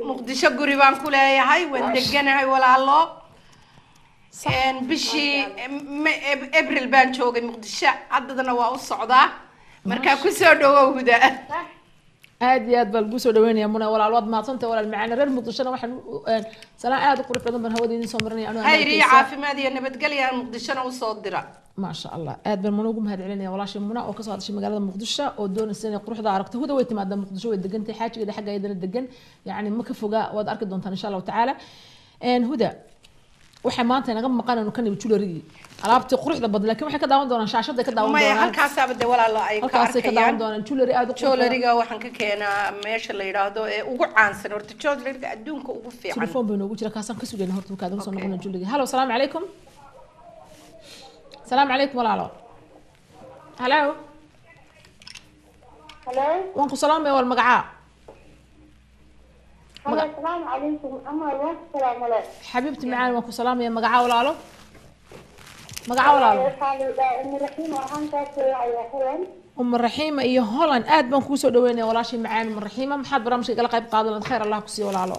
muqdisho guri baan ku leeyahay waan deganahay walaalo bishii April baan joogay muqdisho haddana waa u socdaa marka ku soo dhawow huda aad iyo aad bal ku soo dhaweynaya muna walaal wad maaqsanta walaal macaan reer muqdishona waxaan salaan aad u qurux badan baan hawada idin soo marinay anu hayri caafimaad iyo nabadgelyo muqdishona u soo dira ما شاء الله aad baan ugu mahad celinaya walaashay muna oo ka soo hadashay magaalada muqdisho oo doonaysa inay quruxda aragto huda way timaada muqdisho way degantay xaajigeeda xagga ayadana degan yaani ma ka foga waad arki doontaan insha Allah taala huda waxa maanta naga maqan inuu kan jewelry alaabti quruxda badan laakiin waxay ka daawan doonaan shaashada ka daawan doonaan halkaas abada walaalo ay ka arkayaan doonaan jewelry aad u jewelry-ga waxaan ka keenaa meesha la yiraahdo ee ugu caansan horta jewelry-ga adduunka ugu fiican telefoon baan ugu jira kaasan ka sugayna horta ka adan soo noqon jewelry hello assalamu alaykum السلام عليكم ولا لا هلو وانكم سلام يا والمقعاء السلام عليكم اما السلام عليكم حبيبتي معانا وانكم سلام يا مقعاء ولا لا مقعاء ولا لا ام الرحيم وحان ام الرحيم iyo هولان aad baan ku soo dhaweynaa walaashay macaan ام الرحيم maxaad barnaamijka kala qayb qaadan khayr Allah ku siiyo walaalo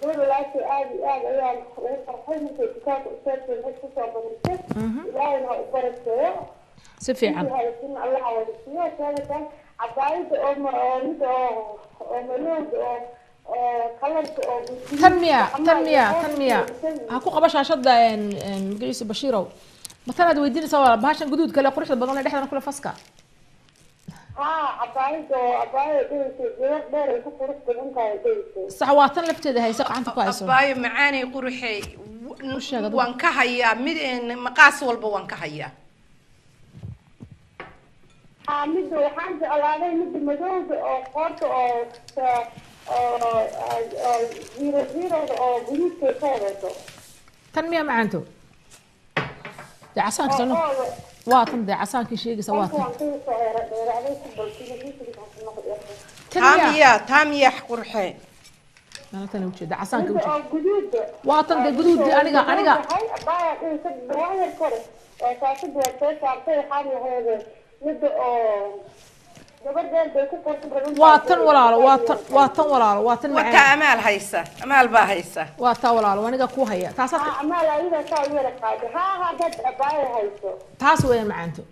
ولا شيء عادي يعني فرحان في كتاب أستاذ الناس صابرته لا أنا أقرأت سفيان الله عوضيه كان عبايد ملود تنمية هكو قباش عشدة مقيس بشيرو مثلا دويدين سوا بهاشن قدود كلا قريح البضانة دحنا كلها فسكة صحواتن لفتده هي سقع انت كويس باي معاني قرحي وان كهيا مid maqaas walba waan ka haya mid waxaan jeclaaday mid madowga oo qoorta oo guduudka ka wadato tan miya macaanto dacasaanka sano واطن دي عساكي شيء سواتن تامية قرحي أنا تنوشي دي عساكي وشي واطن دي قدود دي أنيقا واتن ولاalo واتن وتا أمال هيسا أمال با هيسا وتا walaalo waniga ku haya taas أمال أيضا كان يرقى ها قد أبايا هيسا taas weeyaan macaanto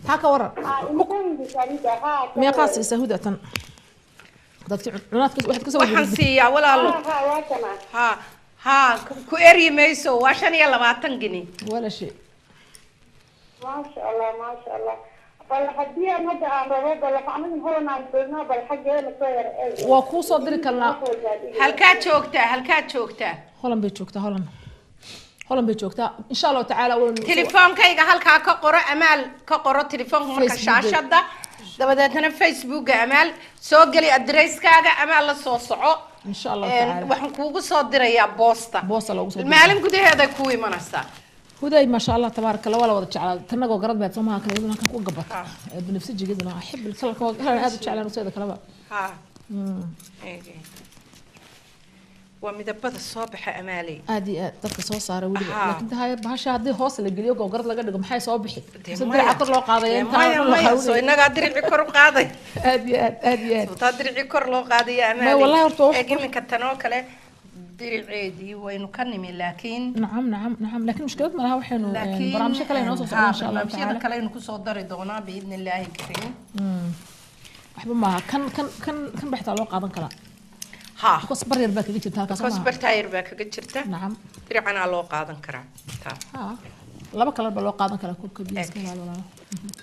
taa ka waran meeqaas isa hudatan dadki cunaadka waxaad ka soo waxaan siiyaa walaalo ha ku erimayso waa 25 gini wala shay ما شاء الله فالحدية مدى عربة لفعمل هولنا عندنا بالحاجة مصير وكو صدري كلنا هل كات شوكتا هولن بيتشوكتا هولن بيتشوكتا إن شاء الله تعالى تليفون كيغا هلكا كقرا أمال كقرا تليفون مركا شاشة دا دبدتنا فيسبوك أمال سو قلي أدريس كاغا أمال لسو صعو إن شاء الله تعالى وحن كوغو صدري يا بوستا لو صدري المعلم قد هذا كوي منسا هداي ما شاء الله تبارك الله ولا وضع جعل تنقو قرد بعد سماها كلا يقولون كان كوجبت بنفسجي جدا أنا أحب الكلام أنا هذا جعل أنا سيدا كلامه ومدبّة الصبح أمالي aadi aad dadka soo saara weliba laakiin tahay bahasha haddii hoos la geliyo gowgarad laga dhigo maxay soo bixi saddex kor loo qaadayo intaan la xawday soo inaga dirci kor qaaday aadi aad soo dirci kor loo qaadayo Amaalي wallahi horta iminka tanoo kale dirceedii waynu ka nimi laakiin nacam laakiin mushkilad ma laha waxaynu barnaamijyo kale inoo soo socdo insha Allah barnaamijyada kale inuu ku soo dari doonaa biidna Ilaahay karim waxba ma kan baxta loo qaadan kara ها كوسبر يرباك اللي جبتها كاسة كوسبر تاير باك جبتها نعم درعنا لو قادن كرا ها لما كلا لو قادن كرا كل كبيس كلا ولا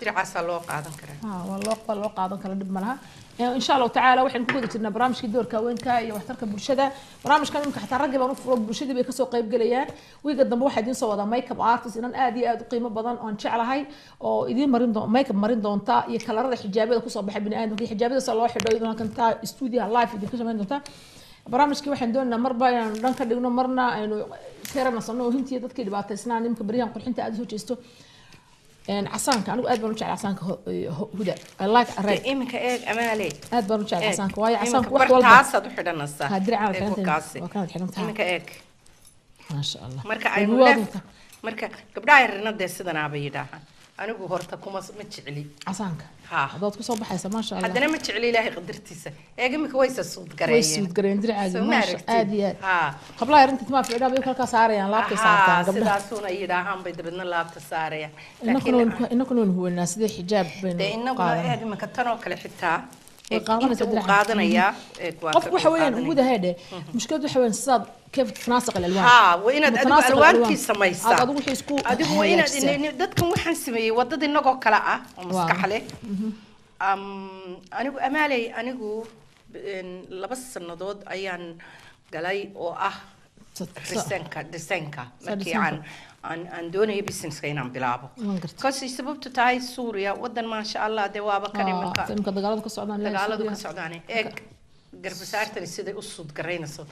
درعا لو قادن كرا والله لو قادن كرا دب ملها ان شاء الله تعالى waxaan ku wadajirnaa barnaamijka doorka haweenka iyo waxtarka bulshada barnaamijkan imka xataa rag baan u furo bulshada bay ka soo qayb galayaan wiiga dambe waxa idin soo wada makeup artist inaan aad iyo aad u qiimo badan oo jecelahay oo idin marin doon makeup marin doonta iyo kalarada xijaabada ku soo baxay bini'aadamka xijaabada soo loo xidho idin kan taa studio live idin ka samayn doonta barnaamijkii waxaan doonaynaa marba inaan dhan ka dhigno marna aynu seerana sanno hintii dadkii dhibaataysnaa nimka bariyan qurxinta aad soo jeesto casaanka anigu aad baan u jecel casaanka huda I like red iminka eeg Amaalي aad baan u jecel casaanka waayo casaanka wax walba taasad u xidhanaysaa hadircaan xidhantahay waa kana xidhantahay iminka eeg ma sha Allah marka aynu marka gabdhaha yarinada sidana bay yidhaahaan anigu horta kuma ma jecli casaanka ها هذا تكون صباح يا ما شاء الله هذا ما تشعلي لها قدرتيسه ايه قمك ويس الصوت قريه ويس الصوت قريه ندري عادي ما شاء عادي ها قبل لا يرنت ما في عداب يوكل كساريان لابتي صارتان قبل ها سونا يراهم بدبنا لابتي صاريان إنكم هو الناس ذي حجاب بين إنكم إيه ما كتروا كل حتى قادنا قف وحوين وده هذا مشكلته حوين صاد كيف تناسق الالوان ها وين الالوان كي سميسا هذا وحي اسكو هذا وين ددكم waxaan sameeyay wadada inagoo kala ah oo maskaxle anigu Amaalي anigu 2 sanadood ayaan galay oo ah desenka markii aan doonayay businesska inaan bilaabo kasi sababtu tahay Suuriya wadan ma sha Allah de waaba kan imka dagaalada ka socdaan eeg garbasaartan sida u sud gareynayso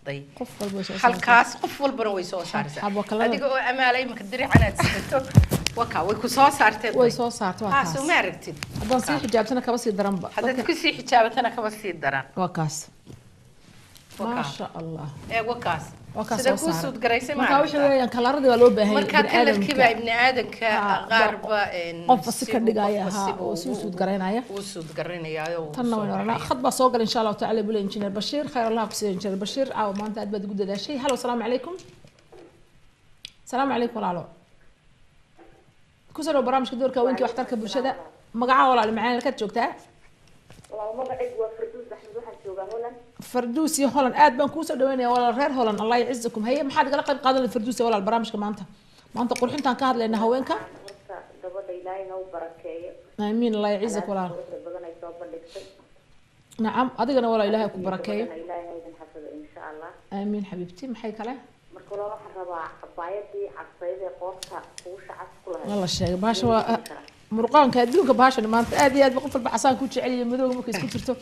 day halkaas qof walbana way soo saaraysaa adiga oo Amaalي imka diricanaad sidato waka way ku soo saartay way soo saartay waa soo ma aragtid hadan si xijaabtana kaba sii daran ba hadan ku sii xijaabtana kaba sii daran waa kaas ma sha Allah wakaas sida ku sud gareysay marka waxa weeyaan kalaradii waa loo baahan yahay marka kalarkiiba ibn aadanka qaarba qof si ka dhigaya oo si sud gareynaya tanna wayna khad ba soo gal insha Allah ta'ala bula engineer Bashir khayr Allah ku sii engineer Bashir aaw maanta aad baad gudadaa shay halo salaam alaykum salaam alaykum walaalo كسر برامج كدور كوينك واحترك برشدة مقعة ولا المعاني اللي كنت شوكتها والله ما بعد وفردوس أحمد واحد شوكة هولن فردوس يا هولن آد بنكوسر دويني ولا غير هولن الله يعزكم هي ما حد قال قيد قادر الفردوس ولا البرامج كمان ما أنت قول حين تنكهر لأنها وينك دبر إلهي هو بركة آمين الله يعزك ولا نعم أدينا ولا إلهي يكون بركة إلهي حفظ إن شاء الله آمين حبيبتي محيك عليه marka loo xarabaa qabaayadii cabsayda qoorta uu shacab ku lahayd والله الشيء باش هو مرقان كادوك باش ما أنت آدي آد بقول بعسان كوتش علي مدوق ممكن يسكت شرته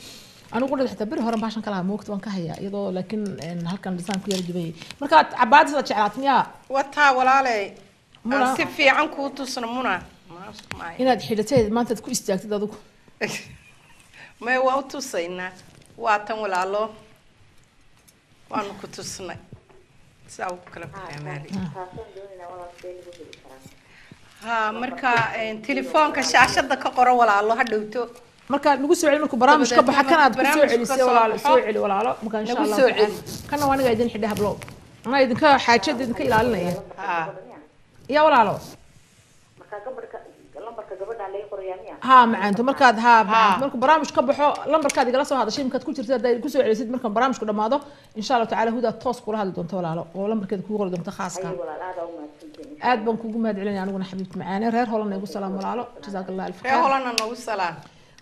أنا أقول حتى بره هرم باشن كلام موقت وان كهيا يضو لكن إن هالكن لسان كير جبي مركات عباد صار شعراتني يا وتها ولا لي سفي عنكو تصنمونا ما هنا الحيلتين ما أنت تكون استجت دادوك ما هو تصينا واتم ولا الله وأنا كنت تصنع ساو كلام Amaalي ها marka telefoonka shaashada ka qoro walaalo hadhowto marka lagu soo celin marka barnaamijka baxa kan aad ku soo celisay walaalo soo celi walaalo marka insha Allah kana waan idin xidhay hablo ana idinka xaajada idinka ilaalinaya ya walaalo marka lambarka gabadha la qorayaan ها macaanto markaad marka barnaamij ka baxo lambarkaad igala soo hadashay markaad ku jirtay haday ku soo celisid marka barnaamijku dhamaado insha Allah ta'ala huda toos kula hadli doonto walaalo oo lambarkeeda kugu qori doonto khaaska aad baan kugu mahad celinaya aniguna xabiibti macaane reer holan igu salaam walaalo jazaakallahu alf reer holan nagu salaam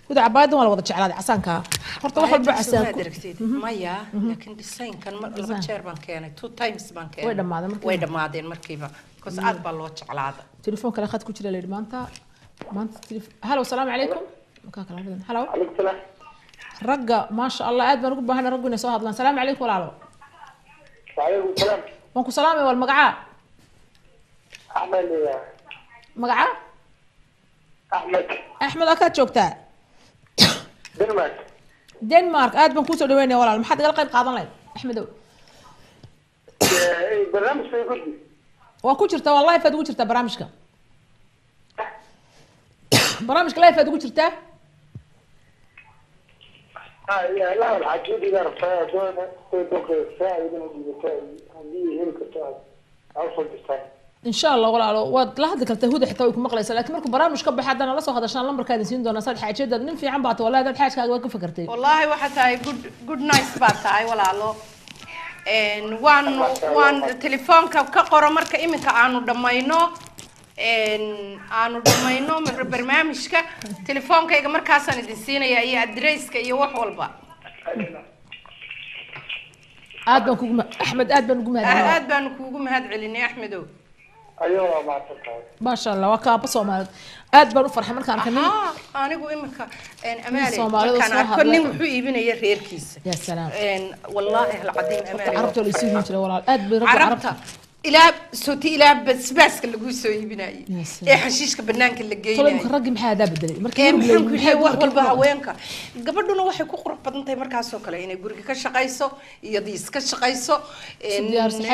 huda abaadan wala wada jeclaaday casaanka horta wax walba casaanku maya laakiin design kan laba jeer baan keenay 2 times baan keenay way dhamaadeen markiiba because aad baa loo jeclaada telefoon kale khad ku jira leeyahay maanta هلا والسلام عليكم هلا عليكم السلام رجع ما شاء الله عاد بنقول بهنا رجعنا سوا هذا السلام عليكم ولا لا وعليكم السلام وانكم سلامي والمقعة أحمد مقعة أحمد أكاد شوكتا دنمارك عاد بنكون سودويني ولا ما حد قال قيد قاضي أحمد برنامج في قدي وكوجرتا والله فاد وجرتا برامجك لا فاد وجرتا يا لا العجيب إذا رفعها دون دوك ساعة إذا نجيبتها هذه هي كتاب أوصل بستان إن شاء الله ولا واد لا هذا كلته هود حتى يكون مقلس لكن مركب برامج كبح حد أنا لسه هذا عشان الأمر كان يسين دون صار حاجة ده نم في عم بعت ولا هذا الحاجة كذا وقف فكرتي والله واحد هاي good nice بات هاي ولا له إن وان تليفون كقرا مركب إيمك عنو دمينو إن عنو دمينو من برنامج كا تليفون كي مركب أصلا ديسينا يا أدريس كي يوح والبا آدم كوجم أحمد آدم كوجم هذا آدم كوجم هذا عليني أحمدو أيوة ما تفهم ما شاء الله وكاب صومال آدم فرحة من كان كني أنا أقول إمك إن أمالي كان كني وحي ابن يرير كيس يا سلام إن والله العظيم أمالي عرفت اللي يصير مثل ولا آدم عرفت إلى صوتي إلى بس اللي جوي سوي بناي إيه حشيشك بنانك اللي جاي طلع الرقم هذا بدل مركين محن والبها وينك قبلنا واحد كقرب بدن تي مركز سوكلا يعني جورك كشقايسو يديس كشقايسو إن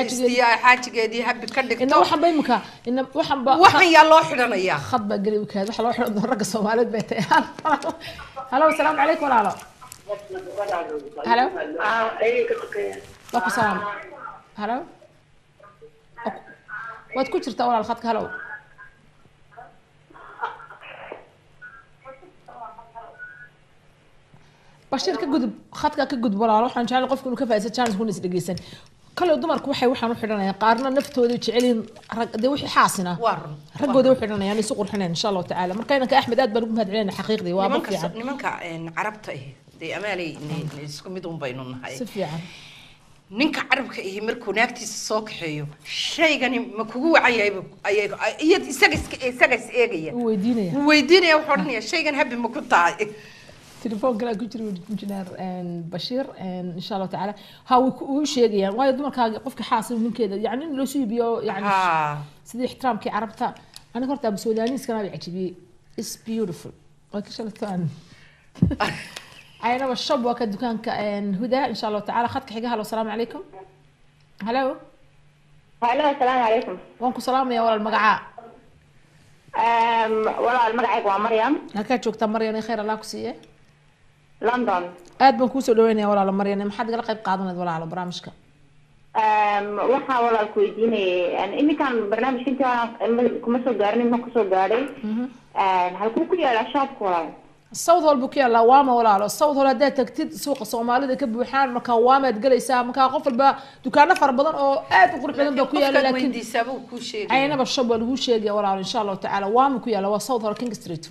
حاجة جدي هب كدك إنه واحد بيمك إنه واحد يا الله حرنا يا خطبة قريب كذا واحد الله حرنا الرقم سوالد بيته هلا والسلام عليكم ولا هلا أي كتكية وعليكم السلام هلا واد ku jirta walaal khadka halow bashir ka gudub khadka ka gudub walaal waxaan jecel qofku inuu ka faa'iideysto chance kun is dhageysan kale dumarku waxaan u xidhanayaan qaarna naftooda jecelin rag wixii xaasina ragooda u xidhanayaan isu qurxinayaan insha Allah taala marka inanka Axmed aad baan ugu mahadcelinaa xaqiiqdii waa fiican nimanka carabta ee amaalay isku mid un baynu nahay si fiican ninka carabka iyo markuu naagtiisa soo kaxeeyo shaygani ma kugu wacan yahay isaga eegaya weydiinaya wuxuu odhanaya shaygan habi ma ku tahay تليفون كلا كجري إنجنير بشير إن شاء الله تعالى هاو وشيء يعني وايد دمر كقف كحاصل من كذا يعني لو شيء بيو يعني سيدي احترام كي عرفتها أنا قلت أبو سودانيس كان بيعجبني it's beautiful وكيش الثاني أنا والشاب وكد كان كأن هدى إن شاء الله تعالى خدك حاجة هلا السلام عليكم هلا السلام عليكم وانكم سلام يا ولا المقعاء ولا المقعاء ومريم هكا شوكتا مريم خير الله كسيه لندن aad baan kusoo dhaweynaya walaalo Maryam maxaad gala qayb qaadanayd walaalo barnaamijka waxa walaalku weydiinayay iminkan barnaamijka inta kuma soo gaarin ma ku soo gaaray halkuu ku yaala shopka walaal South Hall buu ku yaala waama walaalo South Hall hadda tagtid suuqa Soomaalida ka buuxaan marka waamaad galaysaa marka qof walba dukaano far badan oo aad u qurux badan baa ku yaala laakiin weydiisaba ku sheegay aynaba shop lagu sheegay walaalo insha Allah taala waama ku yaala waa South Hall King Street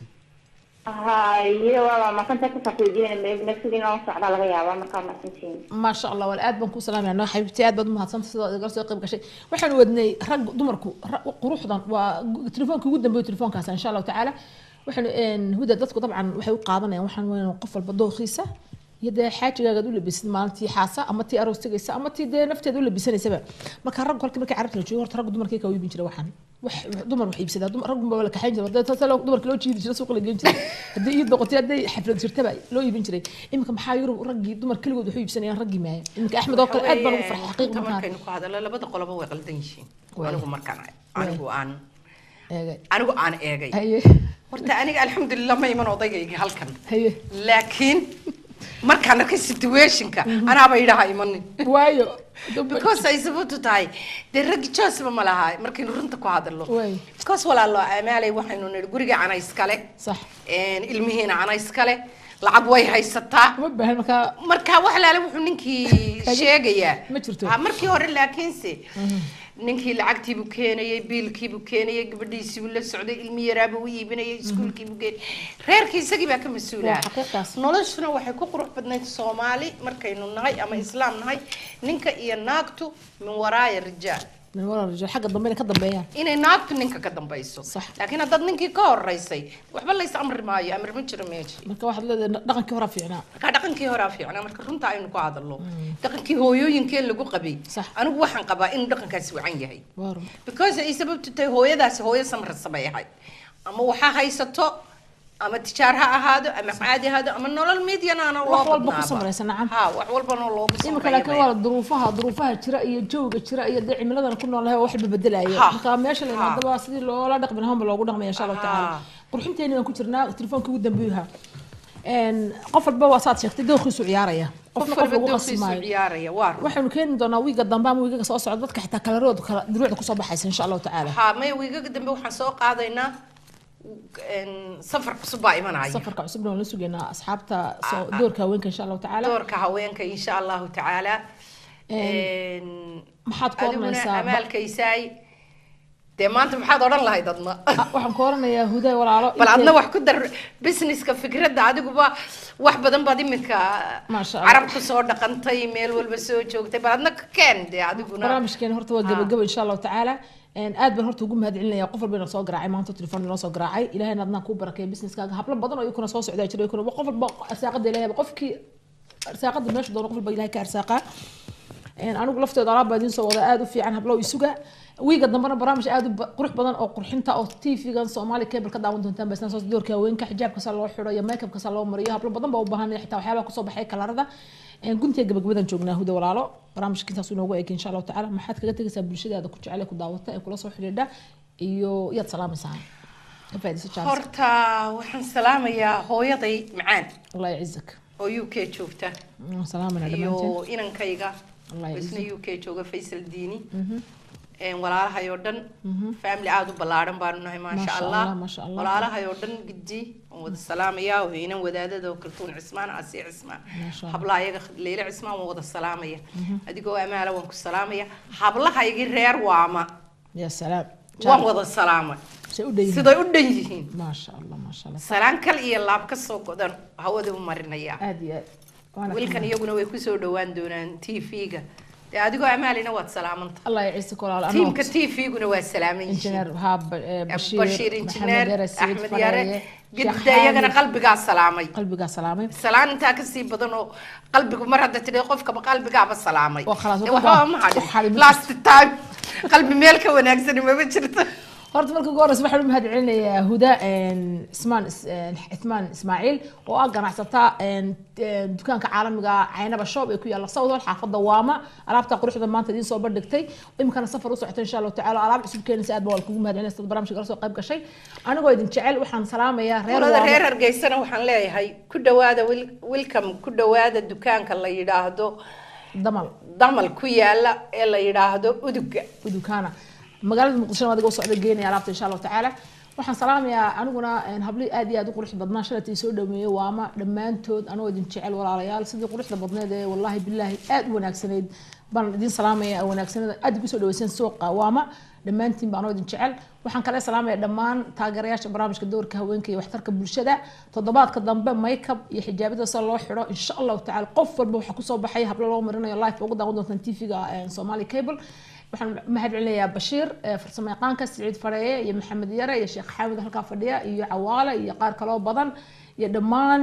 هاي والله ما كنت أكتب بنفس اليوم صعب على غيابه ما كان مسنتين ما شاء الله والآد بنكون سلام يعني حبيبتي آد بدهم هتصنف جالس يقرب كشيء وإحنا ودني رج دمركو قروحنا وتليفون كودنا بتليفون كاسة إن شاء الله تعالى وإحنا هدى دتكو طبعا وحيو قاضنا وإحنا وين نقفل بدو خيسة يدا حاجة قاعد يقول بس مالتي حاسة أما تي أروس تجيسة أما تي ده نفتي يقول بسنة سبب ما كان رج كل كم عرفت لو ترى دمر كيكا ويبين كده وحن دمر وحيب سدا دمر رج ولا كحاجة ده تسلو دمر كلو شيء شيء سوق اللي جنتي هدي يضغط يدي حفلة شرتبع لو يبين كده إمكن محاير رج دمر كله ده حيب سنة رج معي إنك أحمد وقت أكبر وفرح حقيقة ما كان يقول هذا لا بدأ قلبه ويقلدين شيء أنا هو مركان أنا هو أنا إيجي ورت أنا الحمد لله ما يمن وضيق هالكن لكن markaan arkay situationka anaaba idhaha imanin waayo because ay sababtu tahay de rag joosba ma laha markii runta ku hadalo because walaalo amaalay waxaynu niri guriga ana iskale sax ilmihiina ana iskale lacag way haysataa ma baahan marka wax laale wuxuu ninkii sheegayaa ma jirto markii hore laakiinse ninkii lacagtii buu keenayay biilkii buu keenayay gabadhiisii buu la socday ilmi yaraaba uu iibinayay iskuulkii buu geeyay reerkii isagii baa ka mas'uulaa noloshuna waxay ku qurux badnayd Soomaali markaynu nahay ama islaam nahay ninka iyo naagtu min waraaya rijaal من ورا الرجال حق الضمير كذا بيان إني ناقت نينك كذا بيسو صح لكن هذا نينك كور رئيسي وحبا ليس أمر ماي أمر من شر ميجي مركا واحد دقن كي رافعنا دقن كي رافعنا مركا رنت عين كو هذا الله دقن كي هو يمكن لقو قبي صح أنا بوحن قبا إن دقن كاسو عندي هاي because أي سبب تتي هو يدا هو يسمر الصبايا هاي أما وحا هاي ستو ama tijaar ha ahaado ama caadi ahaado ama nolol medyana ana loo walba ku samaysan nacam ha wax walbana loo sameeyo imika laakiin waa duruufaha jira iyo jawga jira iyo cimiladan ku noolahay wax bedelayo marka meesha la yimaado sidii loola dhaqmin hamba loogu dhaqmayo insha Allah taala qurxinteena aan ku jirnaa telefoonka ugu dambeeyaha qof walba waa saad sheegtay dooqiisu ciyaaraya qofna qof ugu qasmaayo ciyaaraya waa waxaanu keeni doonaa wiiga dambe ama wiiga soo socda dadka xitaa kalarood kala duruucda ku soo baxaysa insha Allah taala ha may wiiga dambe waxaan soo qaadaynaa سفر cusub baa imanaya safarka cusubna waan la sugaynaa asxaabta doorka haweenka insha Allah taala doorka haweenka insha Allah taala maxaad ku ornaysaa amaalkaysaay de maanta maxaad oran lahayd adna waxaan ku oranayaa huday walaalo bal adna wax ku dar businesska fikradda adiguba wax badan baad imika carab ku soo dhaqantay meel walba soo joogtay bal adna keen de adiguna barnaamijkeena horta waa gabagaba insha Allah taala aad baan horta ugu mahadcelinayaa qof walba inoo soo garaacay maanta telefoon inoo soo garaacay ilaahayna adna ku barakeeyo businesskaaga hablo badan oo kuna soo socdaa jiray kuna qof walba arsaaqada ilaahay qofkii arsaaqada meesha doona qof walba ilaahay ka arsaaqa anigu lafteeda alaab baa idin soo wada aad u fiican hablo isuga wiiga dambana barnaamij aad u qurux badan oo qurxinta oo TV-gan Soomaali cable ka daawan doontaan basna soo doorka haweenka xijaabka sa loo xiro iyo makeup-ka sa loo mariyo hablo badan baa u baahan xitaa waxyaabo ka soo baxay kalarada guntiga gabagabadan joognaa huda walaalo barnaamijkiintaas inoogu eeg insha Allah taala maxaad kaga tagaysaa bulshadaada ku jecel ku daawata ee kula soo xiriidha iyo yaad salaamaysaa horta waxaan salaamayaa hooyaday macaan Allah yacizak oo UK joogta salaamana dhamaanteen iyo inankayga isna UK jooga Faisal Diini walaalahay oo dhan family aad u balaaran baan nahay ma sha Allah walaalahay oo dhan gidi wada salaamaya oo inaan wadaadada oo kaltuun Cismaan Asi Cismaan habla ayaga Leela Cismaan wada salaamaya adigoo amaala waan ku salaamaya hablahaygi reer waama ya salaam waan wada salaamay siday u dhan yihiin ma sha Allah salaan kal iyo laab ka soo godan hawada u marinaya aad iyo wilkan iyaguna way ku soo dhawaan doonaan TV-ga adigoo amaalina waad salaamanta Allah yaciisku walaal anoo teamka TV-guna waa salaamin injineer Bashir injineer Ahmed Yare gidayagana qalbiga salaamay salaan inta ka sii badan oo qalbigu mar hadda tidhi qofka qalbigaaba salaamay last time qalbi meel ka wanaagsan ma jirto horta marka ugu horeysa waxaan u mahadcelinayaa huda Ithmaan Ismaaciil oo ah ganacsata dukaanka caalamiga Caynaba Shop ee ku yaala Sawdal xaafadda Waama alaabta quruxda maanta idin soo bandhigtay imkana safar u socota insha Allah taala alaab cusub keenaysa aad baa kugu mahadcelinaysa barnaamijka la soo qayb gashay anigoo idin jecel waxaan salaamayaa reer Hargeysana waxaan leeyahay ku dhawaada welcome ku dhawaada dukaanka la yiraahdo damal ku yaala ee la yiraahdo udugana magaalada muqdisho adiga soo socda geenay alaabta insha Allah taala waxaan salaamayaa aniguna habli aad iyo aad u qurux badnaa shalatay soo dhameeyay waama dhamaantood anoo idin jecel walaalayaal sidii quruxda badneed ee wallahi billahi aad u wanaagsaneed baan idin salaamayaa wanaagsaneed aad ku soo dhaweyseen suuqa waama dhamaantiin baan idin jecel waxaan kale salaamayaa dhammaan taageerayaasha barnaamijka doorka haweenka iyo waxtarka bulshada toddobaadka dambe makeup iyo xijaabada soo loo xiro insha Allah taala qof walba waxa ku soo baxay hablo loo marinayo live ugu daawan doontaan TV-ga Somali Cable waxaan mahadcelinayaa Bashir farsamayaqaanka Saciid Fareeye iyo Maxamed Yare iyo Sheekh Xaamid halka fadhiya iyo Cawaale iyo qaar kale oo badan iyo dhammaan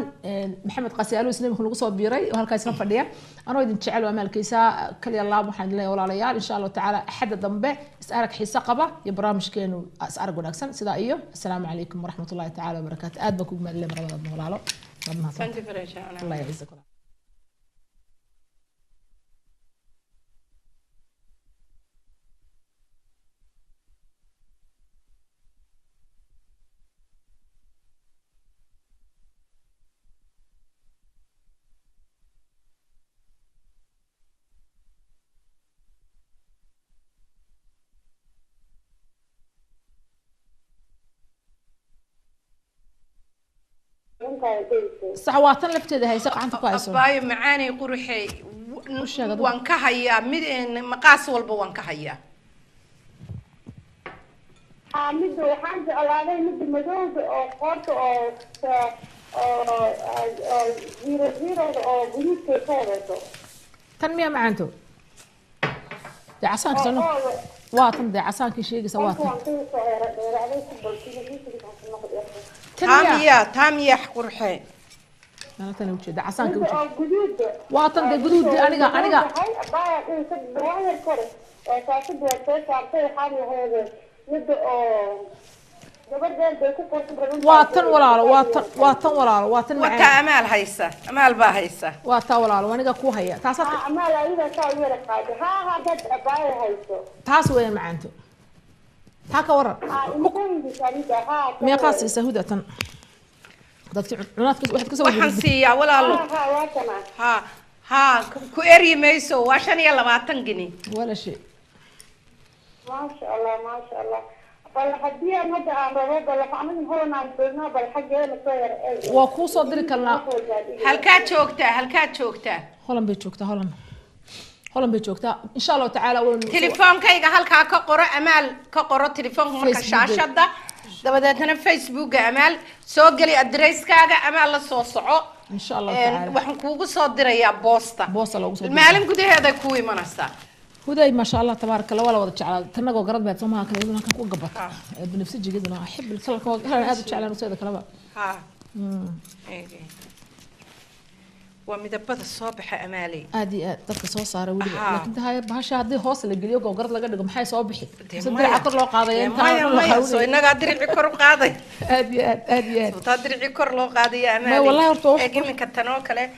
Maxamed Qasiyaalo isna lagu soo biiray oo halkaas ka fadhiya anoo idin jecel amaalkiisa kaliya Allah waxaan leeyahay walaalayaal insha Allah taala axad dambe is arag xiisa qaba iyo barnaamijkeenu is arag wanaagsan sida iyo assalaamu calaykum waraxmatullaahi taala wa barakaatuh aad baa kugu mahadcelinayaa marwada walaalo Allah yaciisakum saxwaatan lafteeda haysa qacanta ku hayso abaayo macaani quruxay waan ka hayaa mid maqaas walba waan ka hayaa mid waxaan jeclaaday mid madowga oo qoorta oo oo guduudka ka wadato tan miya macaanto dee casaanka sano waa tan dee casaankii sheegaysa waa tan تامية قرحة. أنا تاني وجه ده عسان كوجه. واطن ده جدود أنا. واتن ولا واتن ولا واتن وتا أمال هيسا أمال با هيسا واتا ولا وأنا كوه هي تاسات أمال أيضا سوي لك ها هذا أباي هيسو تاس وين معنته هاكا ورا ميقاس يسهودة تن dadki cunaadka waxaad ka soo waxaan siiyaa walaalo ha ku eri mayso waa 25 gini wala shay ما شاء الله bal hadii aan hadda aan rabo bal waxaan horan aan doonaa bal xageena soo yar waa ku soo diri karnaa halka joogtaa holan bay joogtaa insha Allah taala waan telefoonkayga halka ka qoro amaal ka qoro telefoonka marka shaashada dabadeedna Facebook amaal soo gali addresskaaga amaal la soo soco insha Allah taala waxaan kuugu soo dirayaa boosta loogu soo maalin gudaheeda ku imanaysa هداي ما شاء الله تبارك الله ولا وضع شعلا تنقو قرد بيت سماها كلا يدنا كان قبط بنفس الجديد أنا أحب الكلام هذا هذا شعلا وسيد كلام ومدبت الصبح أمالي عادي تبقى صوص صار ولي لكن ده هاي بهاش هذه هوس اللي قليو قرد لقى دقم حي صبحي صدق عطر لو قاضي ما سوي إنك قادر يعكر قاضي عادي تقدر يعكر لو قاضي يا أمالي ما والله ارتوح أجي من كتنوكله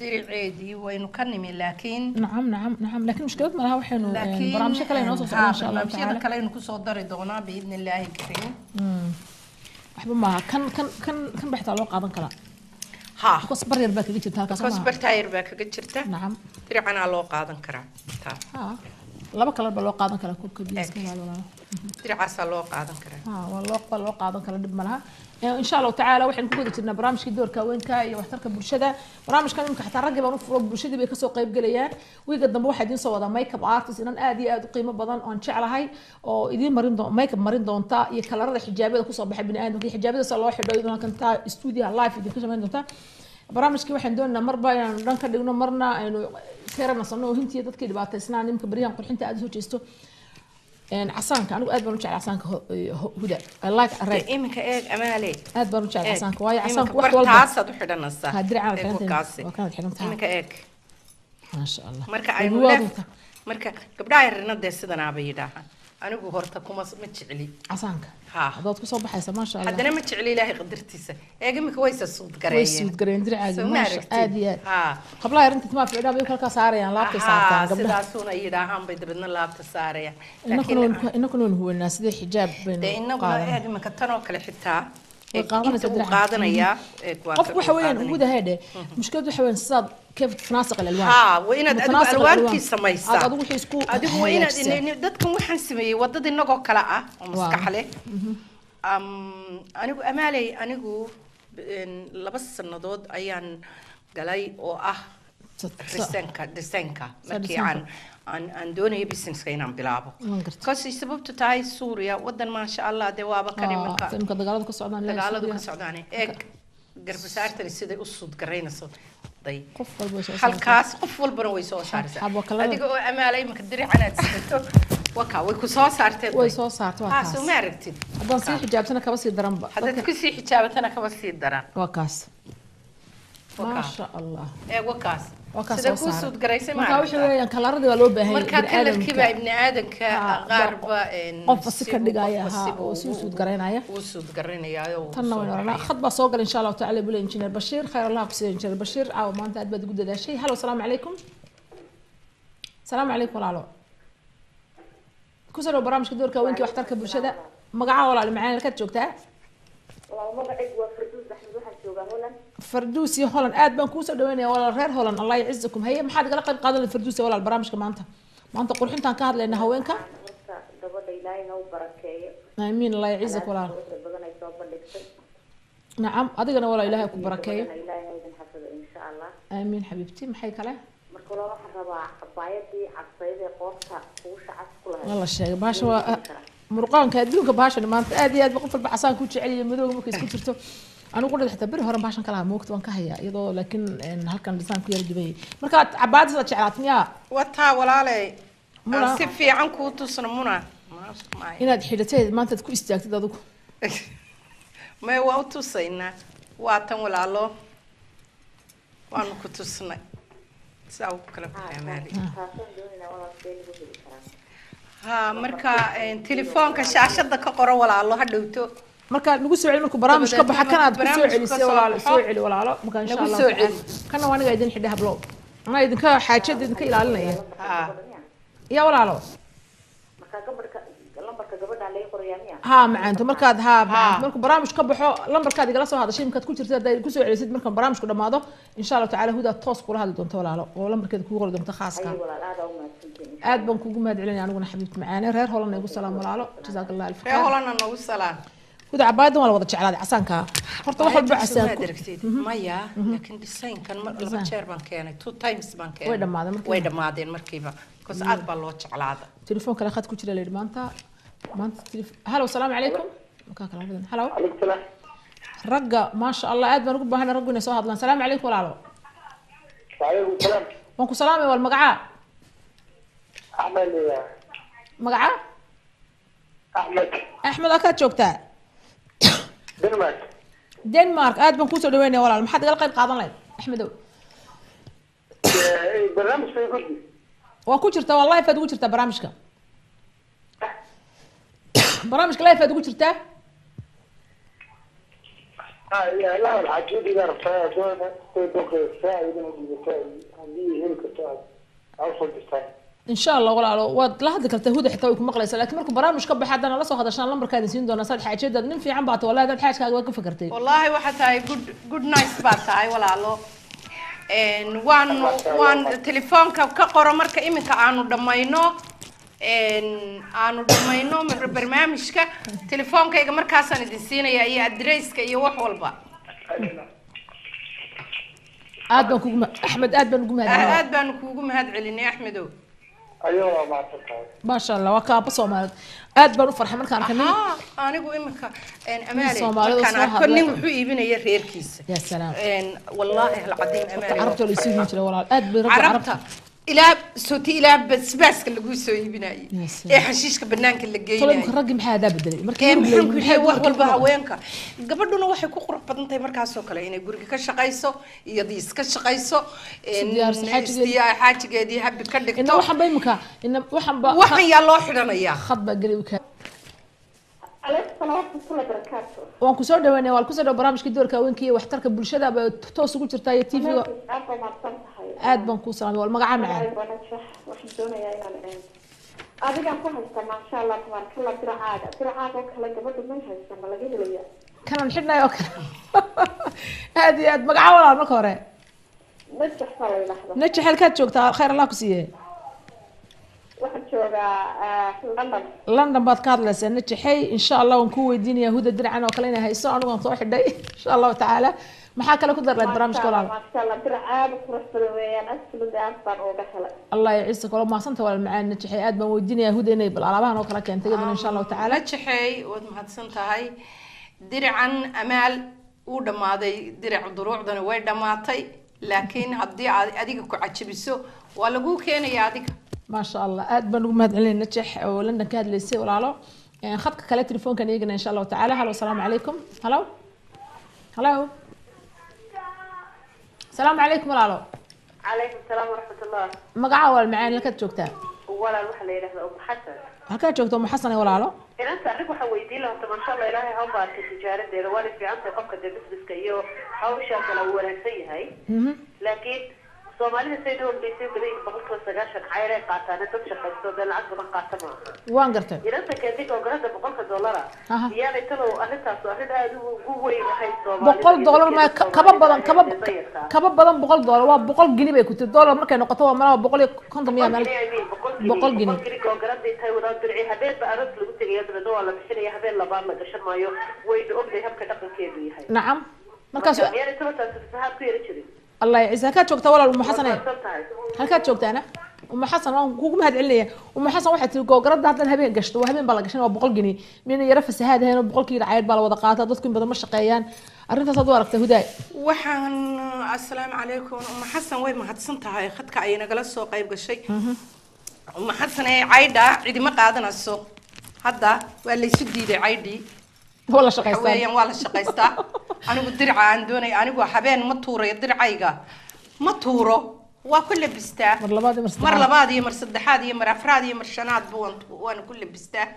درعيدي وينكنمي لكن نعم لكن مشكلة ما لها وحين برامج كلا ينوصل إن شاء الله تعالى برامج كلا ينكون صدر دونا بإذن الله الكريم أحب ما كان بحث على الواقع كلا ها كسبر يربك قلت تاكا كسبر تايربك قلت نعم درع أنا على الواقع كرا ها لا بكلا بالواقع كلا كوب كبير كلا ولا درع على الواقع كرا والله الواقع كلا دب ملها إن شاء الله تعالى وحين كودة إن برامج كدور كوين كاي واحترك برشدة برامج كان يمكن حتى الرجل ونفرق برشدة بيكسو قيب جليان ويقدم واحد ينسى وضع ميك اب ارتست إن آدي قيمة بدن أن شعله هاي أو إذا مريض ميك اب مريض دون تا يكلر الحجابي كوسا بحب بني آدم في حجابي صار الله حد إذا كان تا استوديو لايف إذا كذا من دون تا برامج كي واحد دون مربى يعني دون كده مرنا إنه خيرنا صنعوا هنتي يدك كده بعد سنين يمكن بريان كل حنت أديه تيستو إن عسانك أنا قاعد برنش على عسانك هدا اللايك الرأي إيه منك إيه أمالي قاعد برنش على عسانك واي عسانك واحد تعصد وحدة نصا هدري على وكانت حلم إيه منك إيه ما شاء الله مركا أي ملف مركا قبل يرنا سيدنا بيداها أنا جوهرت كوما متشعلي عسانك ها ضوت كصوب حيسة ما شاء الله حدنا متشعلي له قدرتيسه إيه قمك كويس الصوت قريب كويس الصوت قريب دري عادي ما شاء عادي ها قبل يرنت ما في عدابي وكل كسارة يعني لابت ساعتين قبل سيداسون يداها هم بيدبنا لابت سارة إنكم هو الناس ذي حجاب بين إنه قمك كتنو كل حتى قاعدنا يا قف وحوين وجود هذا مشكلته حوين صاد كيف تناسق الألوان وإن الألوان كي سميسا أدو وحي سكو أدو وإن دتكم وحن سمي ودد النجو كلاء ومسكحله أنا أمالي أنا لبس النضود أيان قلي أو دسنكا مركي عن دوني بيسنس كينام بلعبه كسي سبب تتاي سوريا ودن ما شاء الله دوابا كريمك تمك دقالك السعودانية دقالك السعودانية قرب سارتني سيدي أصود قرينا صوت طيب halkaas qof walbana way soo saartaa adiga oo amaalay ma ka diri canaad sidato waka way ku soo saartay way soo saartay waa soo maaragtid haddaan sii xijaabtana kaba sii daran ba haddaad ku sii xijaabtana kaba sii daran waa kaas ما شاء الله وكاس سida ku suud garaysay marka waxa weeyaan kalaradii waa loo baahan yahay marka kalarkiiba ibn aadanka qaarba qof si ka dhigaya oo si suud garaynaya oo suud garaynaya tan waa khad ba soo gal insha Allah ta'ala bula engineer Bashir khayr Allah ku sii engineer Bashir aa maanta aad baad ugu dadaashay hello assalamu alaykum walaalo ku soo barnaamijka doorka haweenka waxtarka bulshada magaca walaal macaan ka joogtaa magacaygu waa Farduus Axmed waxaan joogaa Holland فردوسي هولن آد بان كوسا دوينيا ولا غير هولن الله يعزكم هي ما حد قال قيب قادة الفردوسي ولا البرامج كمان ما أنت قول حنتان كهاد لأنها وينك آمين الله يعزك ولا نعم أدينا ولا إله يكون بركة آمين حبيبتي محيك له والله الشيء باشا مرقان كادوك باشا ما أنت آدي بقول في البحثان كوتش علي مدوق ممكن يسكترتو أنا قلت حتى بره هرم باشن كلام وقت وان كهيا يضو لكن إن هالكن لسان كير جبي مركات عباد صار شعراتني يا وتها ولا لي سفي عنكو تصنمونا ما هنا حيلتي ما أنت تكون استجاكت دادوك ما هو تصينا واتن ولا له وأنا كنت تصنع ساو كلام كمالي ها مركا تليفون كشاشة دك قرا ولا الله هدوتو marka lagu soo celi markuu barnaamijka baxa kan aad ku soo celisay walaalo soo celi walaalo marka insha Allah kana waa aniga idin xidhay hablo ana idinka xaajada idinka ilaalinaya ya walaalo marka lambarka gabadha la qorayaan ها macaanto markaad markuu barnaamijka baxo lambarkaad igala soo hadashay markaad ku jirtay haday ku soo celisid marka barnaamijku dhamaado insha Allah taala huda toos kula hadli doonto walaalo oo lambarkeeda kugu qori doonto khaaska aad baan kugu mahad celinay aniguna xabiibti macaane reer holan igu salaam walaalo jazaakallahu alf reer holan nagu salaam huda cabaadan wala wada jeclaaday casaanka horta wax walba casaan maya laakiin design kan laba jeer baan keenay 2 times baan keenay way dhamaadeen markiiba because aad baa loo jeclaaday telefoonka la khad ku jira leeyahay maanta هلا والسلام عليكم هلا عليكم السلام رجا ما شاء الله اد بان ugu baahan raguna soo hadlaan salaam alaykum walaalo وعليكم السلام waan ku salaamay wal magaca احمد magaca احمد aka joogtaa denmark aad baan ku soo dhaweynaa walaal maxaad igala qayb qaadan lahayd axmedow برنامج في guddi waa ku jirtaa wallahi faad ugu jirtaa barnaamijka برامج لايف هاد قلت له يا لا الحكي دي رفعت دون دوك ساعه من بتاعي عندي هيك بتاع اوصل بتاعي ان شاء الله ولا واد لا هذيك التهود حتى يكون مقليس لكن مركو برامج كبح حد انا لا سو هداشان لمبر كاد سين دونا صاد حاجه نين في عن بات ولا هذا حاجه waa ka fakartay wallahi waxa tahay good nice baa tahay walaalo waan telefoonka ka qoro marka iminka aanu dhamayno aanu dhamayno barnaamijka telefoonkayga markaasaan idin siinaya iyo addresska iyo wax walba aad baan kugu axmed aad baan kugu mahad celinay axmedow ايوه ما تفكر ما شاء الله وكاب Soomaaliyeed aad baan u farxay markaan kanay anigu iminka amaale markaan arko wuxuu iibinaya reerkiisa ya salaam wallahi alcadiim amaale carabta la isugu jira walaal aad bay carabta إلى صوتي إلى بس كل جوسو يبناي إيه حشيش كبنان كل جاي طلب الرجل محاذا بدري مركب محل وقت البهوينك قبل دونه واحد كقرب بدن تي مركز سوكلا يعني يقولك كشقايسو يديس كشقايسو إن حاجة جدي هب كردك إنه وحن بيمك إنه وحن يلا حنا يا خطبة قريب كا عليك صلوات الله بركاته وأنكو صار دواني وأنكو صار برامج كدور كوينكي واحترك بالشدة بتوصل كل ترتاي تي في aad baan ku salaamay wal magaca macaan waxaan doonayaa inaan adiga ku haysta ma sha Allah tabaarkalla diracaaga oo kala gabadha ma haysta ma laga helaya kanan xidhnay oo kale aad iyo aad magaca walaal marka hore najax halkaad joogtaa khayr Allah ku siiye waxaan joogaa London baad ka hadlaysaa najaxay insha Allah waan ku weydiinayaa huda diracan oo kale inay hayso anigu aan soo xidhay insha Allah taala maxaa kale ku darleed barnaamijka walaal ma sha Allah diracaaga qurxada weeyaan asluudaan baan uga helay Allah ya ciise kala maasanta walaal macaan najaxay aad baan weydiinayaa huda inay bal alaabahan oo kale keentay iyadana insha Allah taala najaxay wad mahadsan tahay diracan amaal uu dhamaaday dirac duruucdana way dhamaatay laakiin haddii adiga ku cajibiso waa lagu keenayaa adiga ما شاء الله أد بنقول مهد علينا نجح ولنا كهاد ليسي ولا لا يعني خدك كلا تليفون كان يجينا إن شاء الله تعالى هلا والسلام عليكم هلا هلا السلام عليكم ولا لا عليكم السلام ورحمة الله مقعول معانا لك تشوكتها ولا الوحى اللي يرحل أم حسن هل كانت شوكتها أم حسن ولا لا إن أنت أرجو حويدي لهم طبعا إن شاء الله إلهي هم بارك التجارة دي روالي في عنده قبك دي بس كيو حوشة لو ورثي هاي لكن Soomaalida saydo beesay baday boqolkiiba 9 xayray qaataan dad shaqaysto dad lacag badan qaatama waan gartay inta kadib oo garada $100 iyada talo arintaas arin aad ugu weyn waxay Soomaalida $100 ma kaba badan $100 waa 100 gini bay ku tii dollar markay noqoto waa malaha 150 meel 100 gini oo garada intay wada dirci habeen ba aras lagu tagay dad waa la bixinaya habeen labaad la gashan maayo way ogday habka dhaqankeedu yahay nacam markaas iyada talo taas saxaab ku yiri jiray الله يعزها كات شوكتا ولا أم حسن هل كات شوكتا أنا أم حسن وكم هاد عليا أم حسن واحد تلقى قرد هذا الهبين قشط وهبين بلا قشنا وبقول جني من يرفس هذا هنا وبقول كي عيد بلا وضقات ضدكم بدل مش قيان أرنت صدورك تهداي وحن السلام عليكم أم حسن وين ما هتصنتها هاي خدك عينا جلس سوق قريب قشي أم حسن هي عيدة عيدي ما قاعدنا السوق هذا ولا يسدي عيدي والله شقيستا ويان والله شقيستا أنا بدرع عندوني أنا وحبين مطورة الدرعيقة مطورة وكل بستا مر لبادي مر صدحادي مر أفرادي مر شناد بون وأنا كل بستا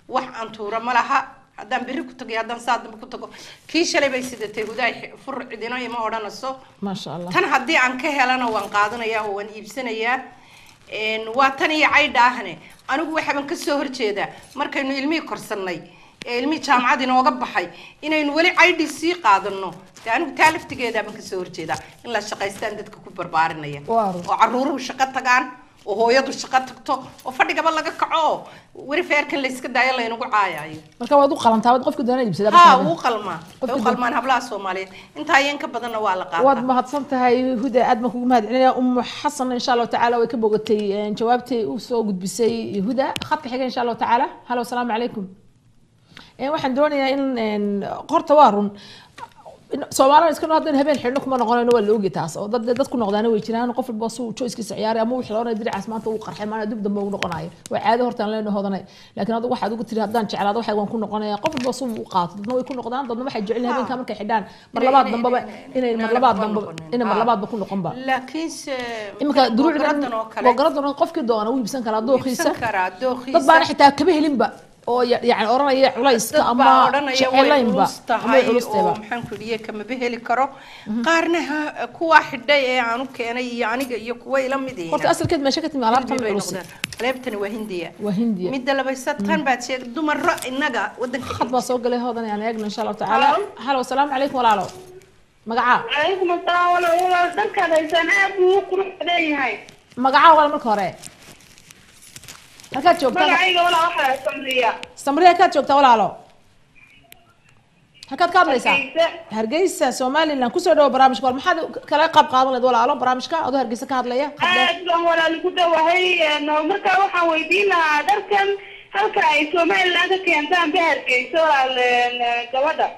وح أنطورة ملها haddaan biri ku tago haddaan saadba ku tago kii shalay bay sidatay hudaay fur cidina ima odhanayso maasha Allah tan haddii aan ka helana waan qaadanayaa oo waan iibsanayaa waa tan iyo caydhaahne anigu waxaan ka soo horjeedaa markaynu ilmihii korsanay ilmihii jaamacad inooga baxay inaynu weli caydhi sii qaadano anigu taa laftigeeda baan ka soo horjeedaa in la shaqaystaan dadka ku barbaarinaya oo caruuruhu shaqo tagaan oo hooyadu shaqo tagto oo fadhigaba laga kaco wari feerkan la iska daayo la inagu caayayo marka waad u qalantaa wad qofka doonay ibsada uu qalmaan hablaha Soomaaliyeed inta ayeen ka badanna waa la qaataa waad mahadsan tahay Huda aad ma kugu mahadcelinaya Xasan insha Allah taala way ka bogatay jawaabtay uu soo gudbisay Huda khadka xiga insha Allah taala halo salaamu calaykum waxaan doonayaa in qorta waarun Soomaaliya iska noqdeen habeen xidhno kuma noqonayno waa la ogi taas oo dad ku noqdaan way jiraan qof walba soo choice-kiisa ciyaari ama wixii loona diricaas maanta uu qarxay maana dib dambe uu noqonayo waa caado hortaan leeno hodanay laakiin adigu waxaad ugu tiri haddaan jeclaado waxay waan ku noqonayaa qof walba soo u qaato dadna way ku noqdaan dadna waxay jecel habeenka markay xidhaan mar labaad dambaba inay mar labaad ku noqon ba laakiin imka duruucdan oo garadan qofkii doona uu ibsan kara dooqiisa dad baan xitaa kaba helinba oo yani oranaya culayska ama jecelaynba ama culustaba maxaan ku dhiyay kama beheli karo qaarna kuwa xidhay ee aanu keenay iyo aniga iyo kuwa ila mid yihiin horta asalkeed meesha ka timi alaabtan culus alaabtan waa hindiya mid labaysa tan baad sheeg dumar inaga wadanka khad baa soo galay hoodan yani eegna insha Allah taala halo salaamu calaykum walaalo magaca calaykum asalaam walaalo dalkaada aad buu qurux leeyahay magaca wala marka hore halka joogtaa magacayga wala waxa Samriya ka joogtaa walaalo halkaad ka hadlaysaa Hargeysa Soomaaliland ku soo dhaw barnaamijka wal maxaad kala qayb qaadan leed walaalo barnaamijka adoo Hargeysa ka hadlaya aad baan walaal ku dhawahay marka waxaan weydiinaa darkan halka ay Soomaaliland ka keentaan Hargeysa gabadha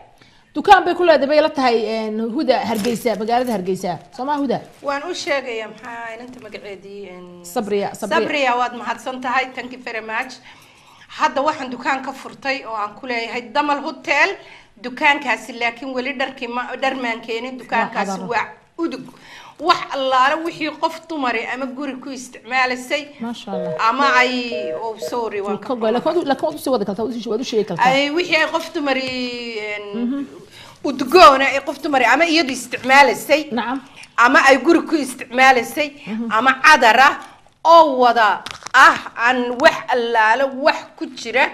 dukaan bay ku leedahay la tahay Huda Hargeysa magaalada Hargeysa Soomaa Huda waan u sheegaya maxaa inta magaceedii Sabriya waad mahadsan tahay thank you very much hadda waxaan dukaan ka furtay oo aan ku leeyahay Damal Hotel dukaankaasi laakiin wali dharmaan keenin dukaankaasi waa udug wax allaala wixii qof dumari ama guri ku isticmaalisay ma sha Allah ama ay sorry waan ka go'ay laakiin soo wada kaltaa u sheegi kaltaa ay wixii ay qof dumari udgoona ay qof dumari ama iyadu isticmaalisay nacam ama ay guri ku isticmaalisay ama cadara oo wada aan wax allaala wax ku jira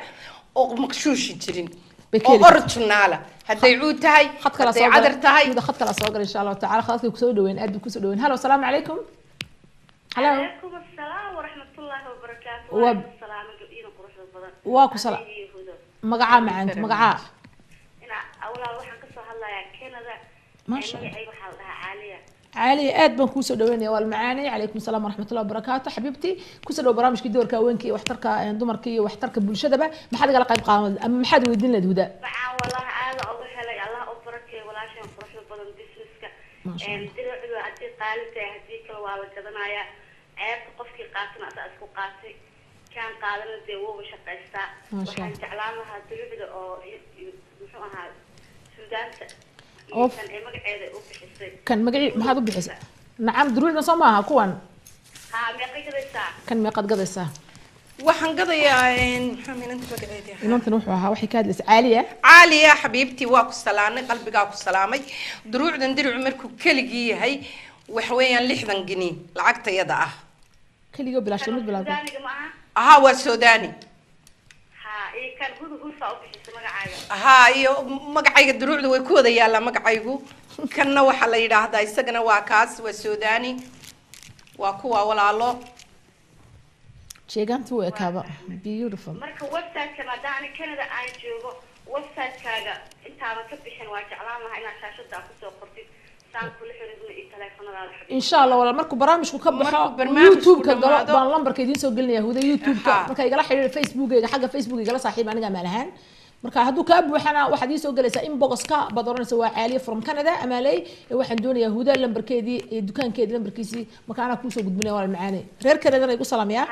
oo maqshuushi jirin oo original haday uu tahay haday cadar tahay khad kala soo gal insha Allah taala khadka ku soo dhaweyn aad ku soo dhaweyn halo salaamu calaykum halo alaykum asalaam wa rahmatullahi wa barakatuh salaamadu iyo quruxda badan waa ku salaam magaca maanta magaca ina awlaal waxaan ka soo hadlayaa Canada maasha ay waxa la dhahaa Caaliya عالي آد بنكون سودويني والمعاني عليكم السلام ورحمة الله وبركاته حبيبتي كسر برامج كدور كوينكي واحترك دمركي واحترك بالشدة بقى ما حد قال قايم قام أما ما حد ويدين له ده والله هذا الله حلي الله أبرك ولا شيء فرح البلد بيسمسك دلوا عدي قالته هديك الوالد كذا نايا عيب قفكي قاتنا أساسكو قاتي كان قالنا ديوه وشقيستا وحن تعلمها دلوا أو يسمعها سودان كان مقعي ما هذا بحس نعم درونا صماها كون كان ما قد قضيسا waxaan gadayaa maxamed inta magaceedii inanta wuxuu ahaa waxay ka hadlaysaa caaliya xabiibti waa ku salaanay qalbiga ku salaamay duruucdan diricu markuu kaligii yahay wax weeyaan 60 gini lacagtayada ah kaligo bilaashay mid bilaashay aha waa Suudaani كان هو صاوب بحس مقعايا هاي مقعايا دروع ذو يكون ذا يلا مقعايو كنا وحلا يراهدا يسقنا واكاس والسوداني وكوا ولا الله شيء تو إكابة beautiful مركب ويب سايت كما دعني كندا أي جوجو ويب سايت كذا أنت عم تبيشن واجع علامة هنا شاشة داكوس وقرتي سام كل حين التلفون على إن شاء الله ولا مركب برامج وكبحة يوتيوب كجلا بانلمبر كيدين سجلني يهودا يوتيوب مركب يجلا حيل فيسبوك حاجة فيسبوك يجلا صاحب أنا جمالهان مركب هدو كاب وحنا واحد يسجل سائم بقص كا بدورنا سوا عالية from كندا أمالي واحد دون يهودا لمبر كيدي دكان كيدي لمبر كيسي مكانه كوسو قد مني ولا المعاني غير كذا أنا يقول سلام يا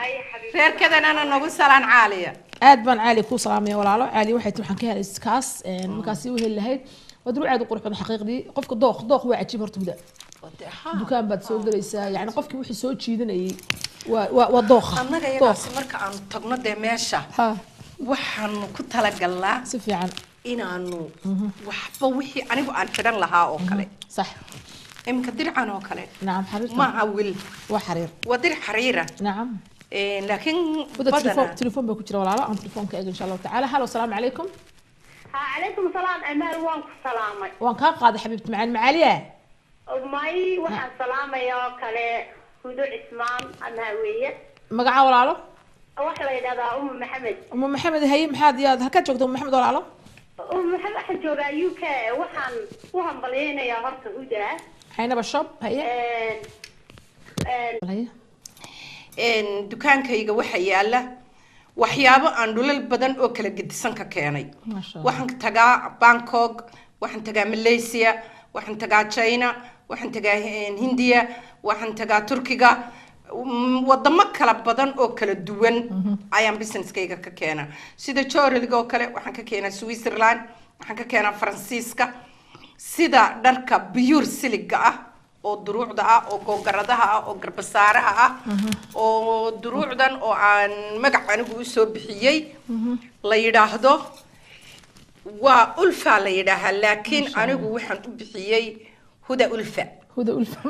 غير كذا أنا نقول سلام عالية أدبن عالي كوس سلام يا ولا عالي واحد تروح كيها الإسكاس مكاسي وهي اللي هيد ودروع عاد قرح الحقيقة دي قفك ضوخ واحد شيء برتو بدا دكان بعد سوق ليس يعني قفك وحي سوق شيء ذني وضوخ أنا جاي بس مركب عن تقنط دمشة waxaan ku talagalnaa si fiican inaanu waxba wixii anigu aan xidhan lahaa oo kale صح imka dircan oo kale نعم حرير ma awil وحرير wadir xariira نعم laakiin بدأ تليفون بكو جرا ولا لا أنا تليفون كأجل إن شاء الله تعالى هلا والسلام عليكم عليكم السلام أمال وانك سلامي وان كان قاعد حبيبتي معنا معالية ماي waxaan salaamayaa kale hudo ismaan amaawiye magaca walaalo waxa la yiraahdaa maxamed maxamed haye maxaad yaad halka joogto maxamed walaalo maxamed waxa joogaa UK waxaan u hambaleynayaa horta huda حينبا شوب هي dukaankayga waxa yaala waxyaabo aan dhulal badan oo kala gedisan ka keenay waxaan tagaa Bangkok waxaan tagaa Malaysia waxaan tagaa China waxaan tagaa Hindiya waxaan tagaa Turkiga wadamo kala badan oo kala duwan ayaan businesskayga ka keenaa sida Jorliga oo kale waxaan ka keenaa Switzerland waxaan ka keenaa Faransiiska sida dharka pure silk ah oo duruucda ah oo googaradaha ah oo garbasaaraha ah oo duruucdan oo aan magac anigu u soo bixiyay la yiraahdo waa ulfa la yiraahaa laakiin anigu waxaan u bixiyay huda ulfa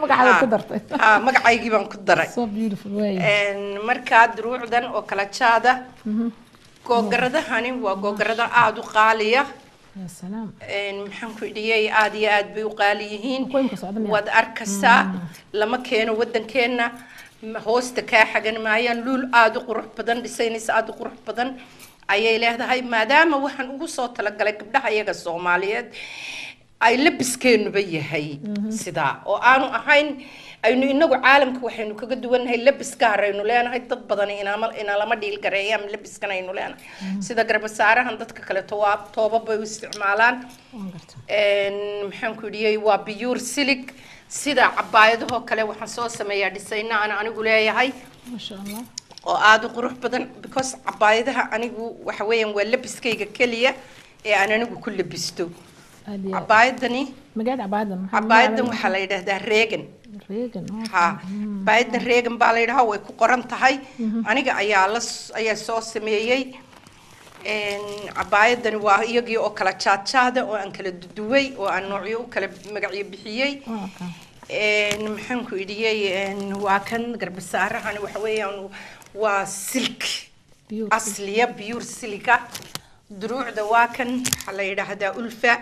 magacaada ku dartay magacaygii baan ku daray so beautiful way marka duruucdan oo kala jaada googaradahani waa googarada aad u qaaliya يا سلام maxaan ku dhiyay aad iyo aad bay u qaali yihiin wad arkaysaa lama keeno wadankeena hoosta ka xagan maayaan luul aad u qurux badan dhisaynaysa aad u qurux badan ayay leedahay maadaama waxaan ugu soo talagalay gabdhaha iyaga Soomaaliyeed ay labiskeenu yahay sida oo aanu ahayn aynu inagu caalamka waxaynu kaga duwanahay labiska haraynu leenahay dad badan ina lama dhiil gareeyaan labiskan aynu leenahay sida garbasaarahan dadka kale tooba bay u isticmaalaan maxaan ku dhiyay waa pure silk sida cabaayadaha kale waxaan soo sameeyaa dhisayna anigu leeyahay ma sha Allah oo aad u qurux badan because cabaayadaha anigu waxa weeyaan waa labiskayga kaliya ee aan anigu ku labisto cabaayadani magaad cabaayadan waxa la yiraahdaa reegan baayadan reegan baa la yiraahdaa way ku qoran tahay aniga ayaa soo sameeyay cabaayadani waa iyagii oo kala jaadjaada oo aan kala duduway oo aan noocyo u kala magacyo bixiyay maxaan ku idhiyay waa kan garbasaarahan waxa weeyaan waa silk asliya pure silka duruucda waa kan waxa la yiraahdaa ulfa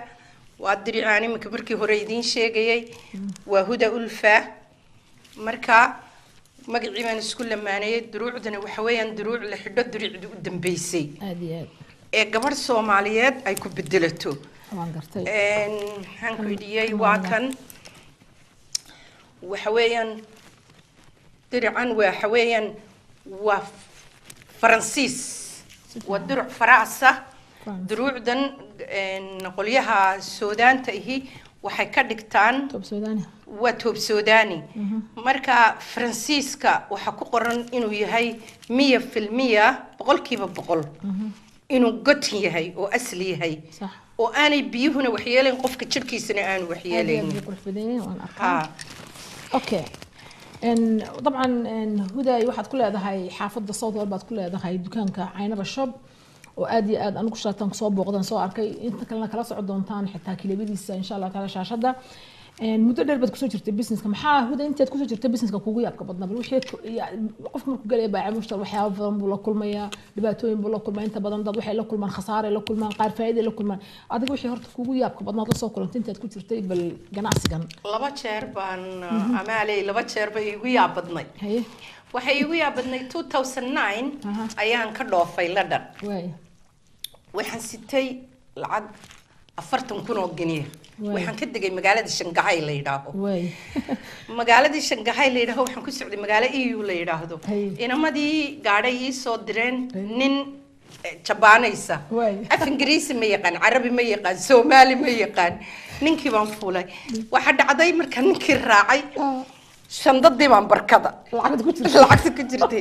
waa diricaan imika markii hore idin sheegayay waa huda ulfa marka magacii baan isku lamaanayay duruucdana waxa weeyaan duruuc la xidho duricdu u dambeysay ee gabar Soomaaliyeed ay ku bedelato waxaan ku idhiyay waa kan waxa weeyaan dirican waxa weeyaan waa Faransiis waa duruc Faransa duruucdan qolyaha Suudaanta ahi waxay ka dhigtaan waa toob Suudaani marka Faransiiska waxa ku qoran inuu yahay 100% boqolkiiba boqol inuu gotin yahay oo asli yahay oo aanay biyuhuna wax yeeleen qofka jirkiisana aan wax yeeleen اوكي ان طبعا هدى waxaad ku leedahay xaafada South Wall baad ku leedahay dukaanka Caynaba Shop oo aad iyo aad anigu shaqatan soo booqdan soo arkay inta kalena kala socod doontaan xitaa kilibadiisa insha Allah taala shaashada muddo dheer baad ku soo jirtay businesska maxaa huda intaad ku soo jirtay businesska kugu yaabka badnaa bal wixii qofku markuu galay baa mushtar waxyaabo badan buu la kulmaya dhibaatooyin buu la kulmay inta badan dad waxay la kulmaan khasaare la kulmaan qaar faa'iido la kulmaan adiga wixii horta kugu yaabka badnaa la soo kulantay intaad ku jirtay bal ganacsigan laba jeer baan amaalay laba jeer bay igu yaab badnay waxay igu yaab badnay 2009 ayaan ka dhoofay London waxaan sitay lacag 40,000 oo geniya waxaan ka degay magaalada Shanghai la yiraahdo magaalada Shanghai la yiraahdo waxaan ku socday magaalo EU la yiraahdo inamadii gaadhay ii soo direen nin jabaanaysa af Ingiriisi ma yaqaan Carabi ma yaqaan Soomaali ma yaqaan ninkii baan fuulay waxa dhacday marka ninkii raacay shandadii baan barkada lacagta ku jirtay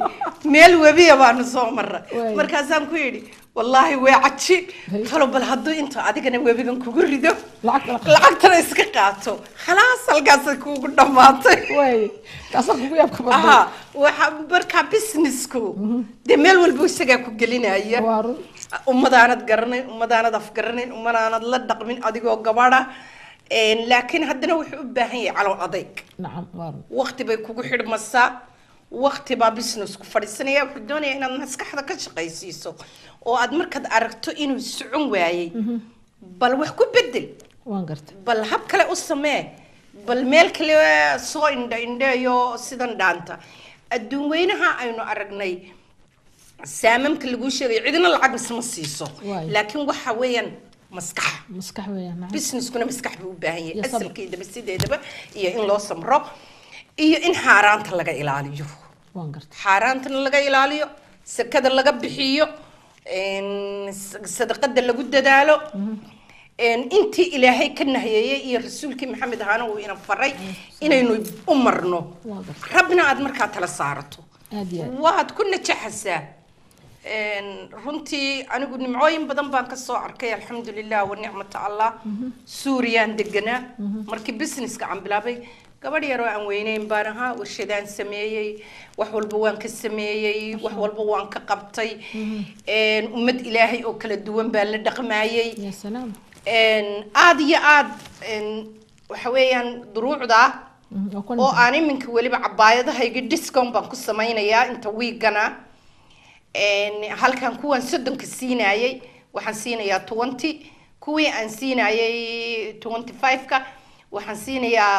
meel webiya baan soo maray markaasaan ku yiri wallahi way caji talo bal haduu inta adigana webigan kugu rido lacagtana iska qaato khalaas halkaas kugu dhamaatay way kaasoo kugu yaab ka badan waxa marka businessku de meel walba isaga ku gelinaya ummadaanad garanayn ummadaanad af garanayn ummadaanad la dhaqmin adigoo gabadha laakiin haddana wuxuu u baahan yahay calool adayg waqti bay kugu xidhmaysaa waqti baa businessku fadhiisanaya wuxuu doonayaa inaad maskaxda ka shaqaysiiso oo aad markaad aragto inuu socon waayay bal wax ku bedel waan gartay bal hab kale u samee bal meel kale soo indheeyo sidan dhaanta adduun weynaha aynu aragnay saamamka lagu sheegay cidina lacag ma siiso laakiin waxa weeyaan maskax weeyaan businesskuna maskax buu u baahan yahay asalkeedaba sideedaba iyo in loo samro iyo in xaaraanta laga ilaaliyo waan gartay xaaraantana laga ilaaliyo sakada laga bixiyo sadaqada lagu dadaalo intii ilaahay ka nahyeeyay iyo rasuulkii maxamed ahaana uu ina faray inaynu u marno rabna aad markaa tala saarato waad ku najaxaysaa runtii anigu nimcooyin badan baan ka soo arkay alxamdulilah wa nicmata allah suuriyaan deganaa markii businesska aan bilaabay gabadh yaroo aan weyneyn baan ahaa warshadaan sameeyey wax walba waan ka sameeyey wax walba waan ka qabtay ummad ilaahay oo kala duwan baa la dhaqmaayey aad iyo aad waxa weeyaan duruucda oo aan iminka weliba cabaayadahayga discount baan ku samaynayaa inta wiigana halkan kuwan 30 siinayay waxaan siinayaa 20 kuwii aan siinaayay 25 ka waxaan siinayaa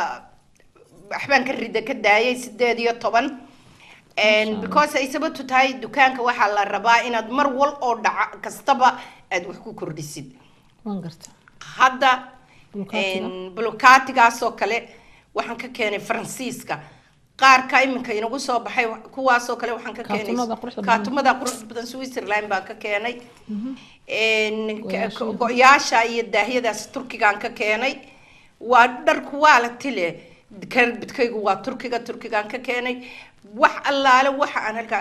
waxbaan ka rida ka daayay 18 because ay sababtu tahay dukaanka waxa la rabaa inaad mar wal oo dhac kastaba aad wax ku kordhisid waan gartaa hadda blokaatigaas oo kale waxaan ka keenay Faransiiska qaar ka iminka inagu soo baxay kuwaas oo kale waxaan ka keenay kaatumada qurux badan Switzerland baan ka keenay go'yaasha iyo daahiyadaas Turkigaan ka keenay waa dhar quality leh karbidkaygu waa Turkigaan ka keenay wax allaale waxa aan halka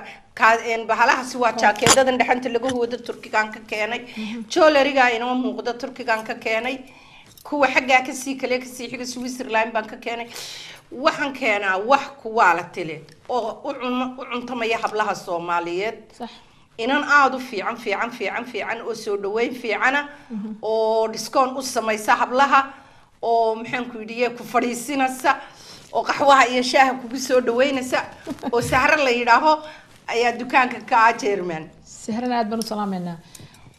bahalahaasi waa jaakeedadan dhaxanta lagu wada Turkigaan ka keenay jewelry-ga inoo muuqda Turkigaan ka keenay kuwa xagga ka sii kale ka sii xiga Switzerland baan ka keenay waxaan keenaa wax quality leh oo u cuntamaya hablaha Soomaaliyeed sax inaan aad u fiican oo soo dhaweyn fiicana oo discount u samaysa hablaha oo maxaan ku yidhi ku fariisinaysa oo qaxwaha iyo shaaha kugu soo dhaweynaysa oo sahra la yiraaho ayaa dukaanka ka German sahra aad baan u salaameynaa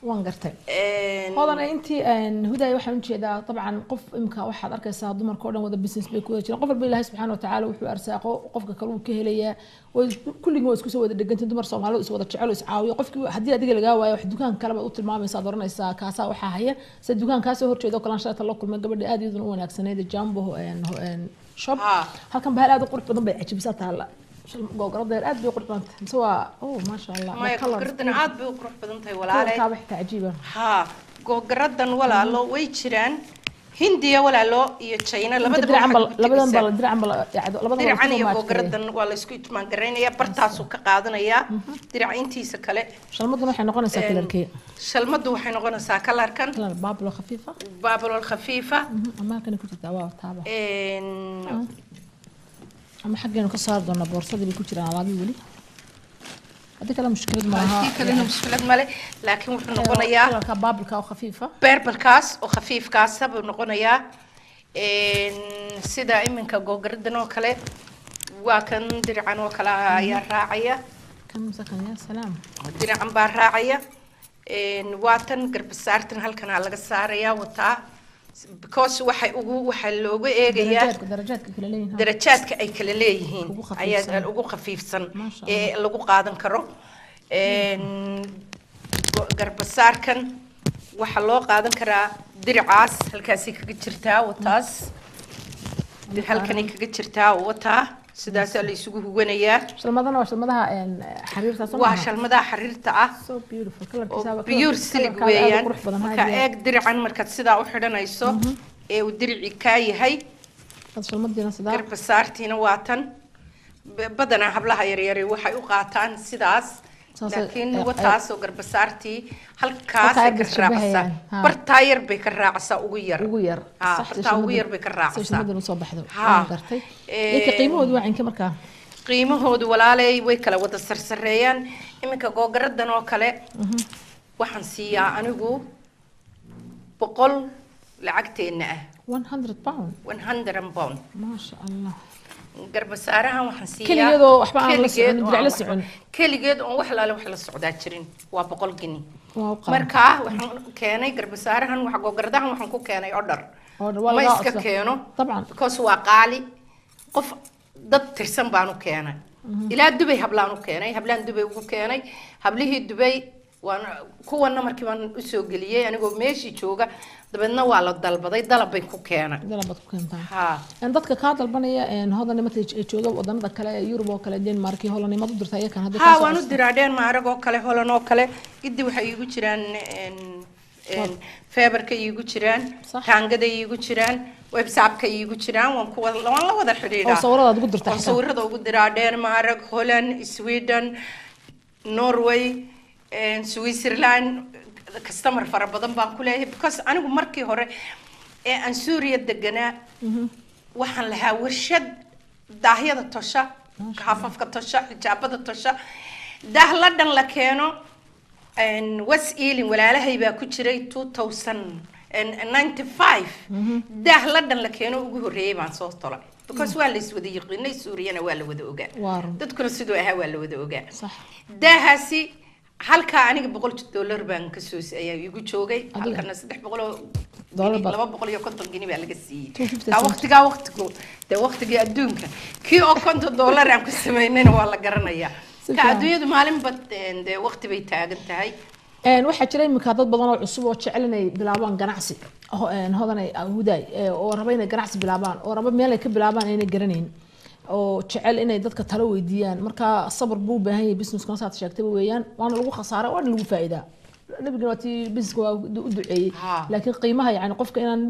waan gartay hodan intii hudaay waxaan u jeedaa dabcan qof imka waxaad arkaysaa dumarka oo dhan wada business bay ku wada jiraan qof walba Ilaahay subhanahu wa ta'ala wuxuu arsaaqo qofka kale uu ka helayaa kulligood waa isku soo wada dhagantiin dumar Soomaaliyeed is wada jecel is caawiyo qofkii hadii adiga laga waayo wax dukaan kale u tilmaamaysa doranaysa kaasa waxa haya sida dukaankaas oo horjeedo kala shaqada la kulmay gabadha aad iyo u wanaagsaneed Jambo shop halkan bahal aad u qurux badan bay cajiibsan taala googaradeer aad bay qurux badan tahay soo ma sha Allah ma googaradan aad bay qurux badan tahay walaalay ka wax tajiiba ha googaradan walaalo way jiraan Hindiya walaalo iyo China labadan iyo googaradan waa la isku itmaan gareynaya bartaas uu ka qaadanaya dirac intiisa kale shalmadu waxay noqonaysaa kalarkii shalmadu waxay noqonaysaa kalarkan baablo khafiifa ama kan ku jirtaa waa taaba ama xaqeenu ka saar doona boorsadii ku jiraan alaabi wali hadii kala mushkilad ma aha hadii kala mushkilad ma leh laakiin wuxuu noqonayaa ka baabilka oo khafiifa beerbalkaas oo khafiifkaas sabab noqonayaa sida iminka googaradan oo kale waa kan diracan oo kale ayaa raacaya kan masakan ya salaam diracan baa raacaya waa tan garbasaartan halkan laga saaraya wataa because waxa looga eegayaa darajaadka ay kala leeyihiin ayaa ugu khafiifsan ee lagu qaadan karo garbasaarkan waxa loo qaadan karaa diracaas halkaas kaga jirtaa wataas halkan kaga jirtaa wataa sidaas la isugu huganayaa shalmadana waa shalmadaha xariirta soo waa shalmadaha xariirta ah so beautiful colorkiisa pure silk weeyaan marka eeg diracan markaad sidaa u xidhanayso ee uu dirici ka yahay shalmadina sidaa garbasaartiina waa tan badana hablaha yaryar waxay u qaataan sidaas laakiin wataas oo garbasaartii halkaas ay ka raacsan bartaa yar bay ka raacsan ugu yar sax bartaa ugu yar bay ka raacsan shalmadina soo baxdo gartay ee qiimahoodu waa inka markaa qiimahoodu walaalay way kala wada sarsareeyaan iminka googaradan oo kale waxaan siiyaa anigu 100 lacagteena ah 100 pound 100 pound ma sha Allah garbasaarahan waxaan siiyaa kaligeedoo waxba aan la socon dibla socon kaligeed oo wax la socdaa jirin waa 100 gini waa marka waxaan keenay garbasaarahan waxa googaradan waxaan ku keenay order ma iska keeno طبعا because waa qaali qof dad tirsan baan u keenay ilaa Dubai hablaan u keenay hablaan Dubai ugu keenay hablihii Dubai waan kuwana markii waan u soo galiyay anigoo meeshii jooga dabadna waa la dalbaday dalabay ku keenay dalabad ku keentaa ha dadka ka dalbanaya hodan nimaday jooga wadamada kale ee Yurub oo kale Denmark iyo Holland nimadu dirtay ayakan hadda ha waan u diraa Denmark oo kale Holland oo kale gidi waxay igu jiraan feebarka igu jiraan taangada igu jiraan website-ka igu jiraan waan la wada xiriiraa sawirada ugu dirtay sawirada ugu diraa Denmark Holland Sweden Norway Switzerland customer fara badan baan ku leeyahay because anigu markii hore ee aan Suuriya deganaa waxaan lahaa warshad daahyada tosha kaafafka tosha xijaabada tosha dahladhan la keeno was eelin walaalahay baa ku jiray 2095 dahladhan la keeno ugu horeeyay baan soo tolay because waa la iswada yaqaanay Suuriyana waa la wada ogaa dadkuna sidoo ahaa waa la wada ogaa daahasi halka aniga $100 baan ka soo ayaa igu joogay halkana $300 $250 gini baa laga siiyay waqtiga adduunka kii oo $50 aan ku sameynayna waa la garanayaa ka adduunyadu maalin bad waqti bay taagan tahay waxa jiray imika dad badan oo cusub oo jecel inay bilaabaan ganacsi hodanay Huday oo raba inay ganacsi bilaabaan oo raba meel ay ka bilaabaan inay garaneen oo jecel inay dadka talo weydiiyaan marka sabr buu baahan yahay business kan saad sheegtay weeyaan waana lagu khasaaro waana lagu faa'iido nabiga waati business waa u duceeyay laakiin qiimaha yani qofka inaan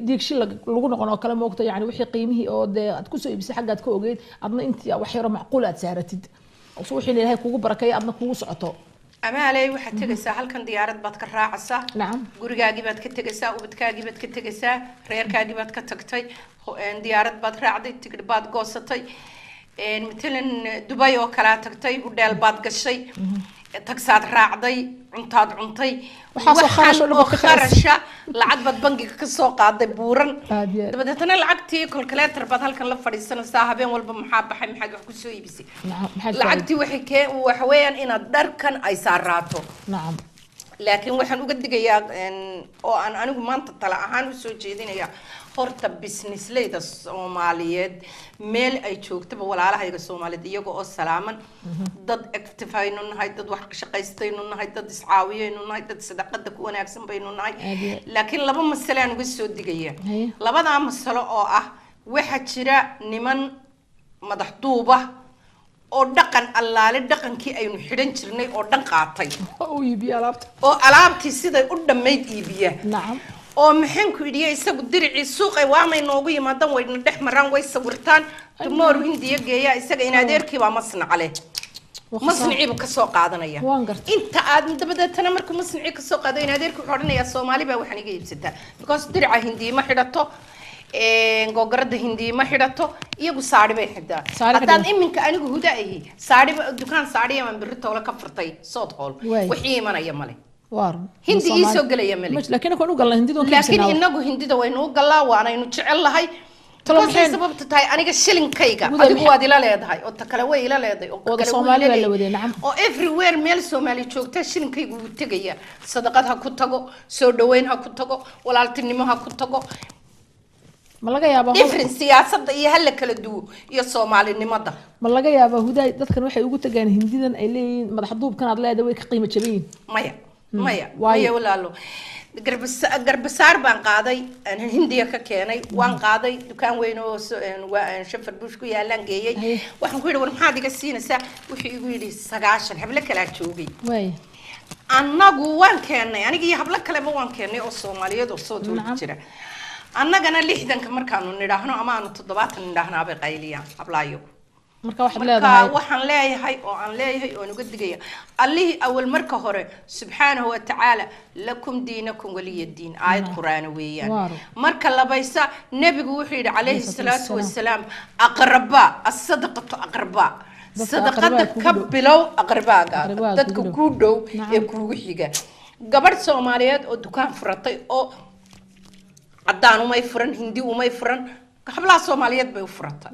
dhiig shil lagu noqon oo kale moogto yani wixii qiimihii oo aad ku soo iibisay xaggaad ka ogeyd adna intii wax yar macquul aad saaratid oo soo wixii Ilaahay kugu barakeeyay adna kugu socoto amaalay waxa tagaysaa halkan diyaarad baad ka raacaysaa gurigaagii baad ka tagaysaa ubadkaagii baad ka tagaysaa reerkaagii baad ka tagtay diyaarad baad raacday tigidh baad goosatay matalan Dubai oo kala tagtay udheel baad gashay tagsaad raacday cuntaad cuntay waxa kharasha lacag bad bangiga ka soo qaaday buuran dabadeedna lacagtii calculator baad halkan la fadhiisanaysaa habeen walba maxaa baxay maxaad wax ku soo iibisay lacagtii waxa weeyaan inaad dharkan ay saaraato laakiin waxaan uga digayaa oo aan anigu maanta tala ahaan u soo jeedinayaa horta business leyda Soomaaliyeed meel ay joogtaba walaalahayga Soomaaliyeed iyaga oo salaaman dad active aynu nahay dad wax ka shaqaystaynu nahay dad iscaawiyaynu nahay dad sadaqada ku wanaagsan baynu nahay laakiin laba mas'ale aan uga soo digaya labada mas'alo oo ah waxa jira niman madax duuba oo dhaqan allaale dhaqankii aynu xidhan jirnay oo dhan qaatay oo iibiya alaabta oo alaabtii siday u dhameyd iibiya oo maxaan ku idhiye isagu diricii suuqay waamay noogu yimaadan wayna dhex maraan way sawirtaan tomorrow Hindiya geeya isaga in adeerkii baa masnacale masniciibu ka soo qaadanaya inta aad dabadeetana markuu masnicii ka soo qaado in adeerkii wuxuu odhanayaa Soomaali baa waxaan iga iibsataa because dirica Hindiya ma xidhato gogarada Hindiya ma xidhato iyagu saari bay xidhaa hadaan iminka anigu Huday saari dukaan saari ama birta wala ka furtay South Hall wixii imanaya male hindi isoo galaya male laakiin ku galna hindido laakiin inagu hindida waynu galaa waana inuu jecel lahay talabay sababta tahay aniga shilinkayga adigu waad ila leedahay oo ta kale way ila leedahay oo kale Soomaali la waday nacam oo everywhere meel Soomaali joogta shilinkaygu uu tagaya sadaqad ha ku tago soo dhaweyn ha ku tago walaaltinimo ha ku tago ma laga yaabaa difference siyaasadda iyo hal kala duwo iyo Soomaalinimada ma laga yaabaa Huday dadkan waxay ugu tagaan hindidan ay leeyihiin madax duubkan aad leedahay way ka qiimo jabayn maya walaalo garbasaar baan qaaday Hindiya ka keenay waan qaaday dukaan weyn oo Shafar Bush ku yaalan geeyay waxaan ku yiri war maxaad iga siinaysaa wuxuu igu yiri 9 habla kala joogay annagu waan keenay aniga iyo habla kale waan keenay oo Soomaaliyeed oo soo jira annagana 60 markaanu nidhaahno ama aanu 70 nidhaahno abay qayliyaan hablaayo marka waxaan leeyahay oo nuga digaya allihii awal marka hore subxaanahu wa tacaala lakum diinakum waliya diin aayad quraan weeyaan marka labaysa nabigu wuxuu yidhi calayhi salaatu wasalaam aqraba as-sadaqatu aqraba sadaqada ka bilow aqrabaaga dadka ku dhow ee kugu xiga gabadh Soomaaliyeed oo dukaan furatay oo cadaan umay furan hindi umay furan hablaha Soomaaliyeed bay u furatay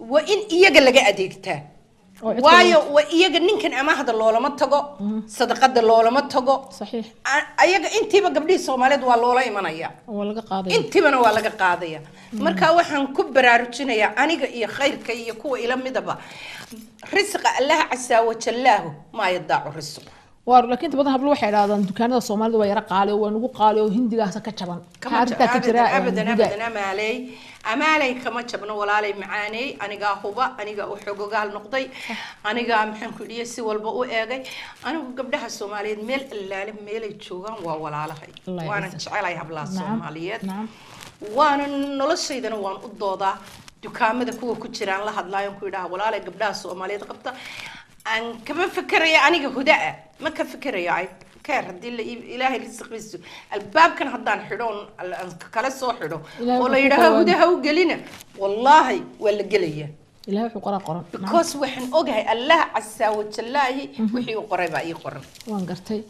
وإن إيجا لقى أديكته وايو وإيجا نينكن أماهد اللولا ما تجو صدقة اللولا ما تجو صحيح أيجا أنتي بقبلي الصوماليد والله يمنايا ولا قاضية أنتي من ولا قاضية مركا وحن كبر عرفتنا يا أنا يا خير كي يكون إلى مدبا رزق الله عسى وجلاه ما يضاع الرزق لكن أنت بدها بروح على هذا دكان الصومال ويرق عليه ونقول قالوا هندي جالسة كتشبان أبدا ما علي كما تشبنا ولا علي معاني أنا جاهوبا أنا جا أحجو قال نقطي أنا جا محن كلية سوى البقو أجي أنا قبلها الصوماليين ميل اللي ميل يتشوفون ولا على هاي وأنا على هبلا الصوماليات وأنا نلص سيدنا وأنا الضوضة دكان ماذا كتيران لا هاد لا يوم كده ولا علي قبلها الصوماليات قبضة أن كمان فكر يا أنا جهداء ما كفكر يا عيب كار دي اللي إلهي رزق رزق الباب كان هدان حرون كلا سو حرون ولا يرها هداها وقلنا والله ولا قلية إلهي وقرا قرا because وحن أوجه الله عسى وجلاهي وحي وقرب أي قرب وانقرتي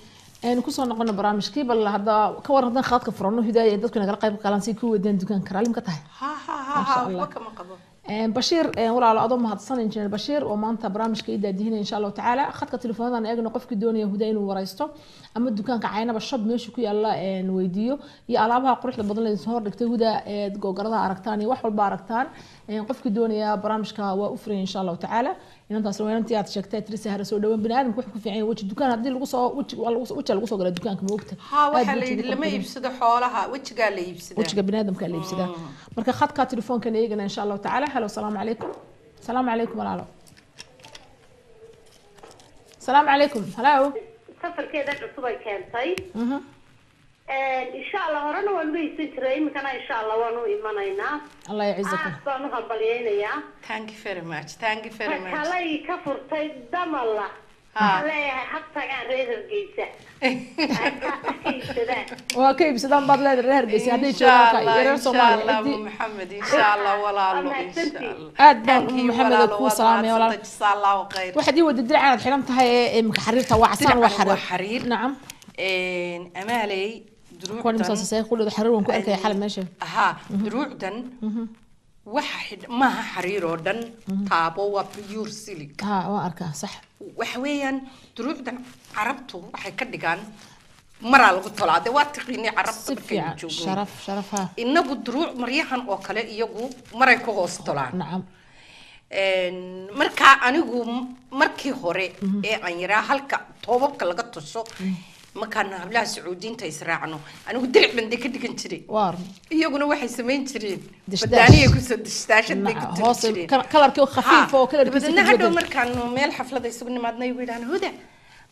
أنا كوسون نقولنا برامج كي بل هذا كور هذا خاطك فرنو هداية دتك نقول قيب قلانسي كو ودين دكان كرالم كتاه ها وكما قبل بشير ولا على أضم هتصل إنجيل بشير وما أنت برامج كيدا دهنا إن شاء الله تعالى خدك تليفون أنا أجن نقف كدون يهودين ورايستو أما الدكان كعينا بالشاب ماشي كي الله نويديو يقلبها قرح لبضل الإنسان دكتور هدا جوجرها عرقتاني وحول بعرقتان نقف كدون يا برامج كوافرين إن شاء الله تعالى إن أنت أصلا أنت يعطيك ترسي هرسو دوين بني آدم كوحكو في عين وجه الدكان هذي القصة وجه القصة قال الدكان كم وقته ها وحلي لما يبسد حولها وجه قال لي يبسد وجه بني آدم قال لي يبسد مركا خدك تليفون كان يجينا إن شاء الله تعالى هلا السلام عليكم السلام عليكم ولا السلام عليكم هلا سفر كده عصبي كان طيب إن شاء الله ورانا ونبي سنتري مكان إن شاء الله وانو إيمانينا الله يعزك بانو هبلينا يا thank you very much thank you very much كلاي كفر طيب دم الله كلاي حتى كان رير جيسة وكيف سدان بدل رير جيسة هذه إن شاء الله محمد إن شاء الله ولا الله إن شاء الله أدم محمد كو سلام يا ولا جزاه الله خير واحد يود الدرع أنا حلمتها مكحريرتها وعسان وحرير نعم أمالي كون مسلسل كله حرير ونكو أركي حلم ماشي ها دروع دن واحد ما حرير ودن تابو وبيور سيليك ها وأركا صح وحويا دروع دن عربتو وحي كدقان مرة لغو طلعة واتقيني عربتو شرفها إنه دروع مريحان وكلا يجو مرة يكوغوس طلعة نعم marka anigu markii hore ee aan yaraa halka toobabka laga tuso markaan hablaha Sacuudiinta israacno anigu diric bande ka dhigan jiray iyaguna waxay sameyn jireen badaaniye ku soo dishtaashada ka jireen kalarkii khafiif oo kalarkiisa hadhow markaan meel xaflada isugu nimaadnay weedaan huda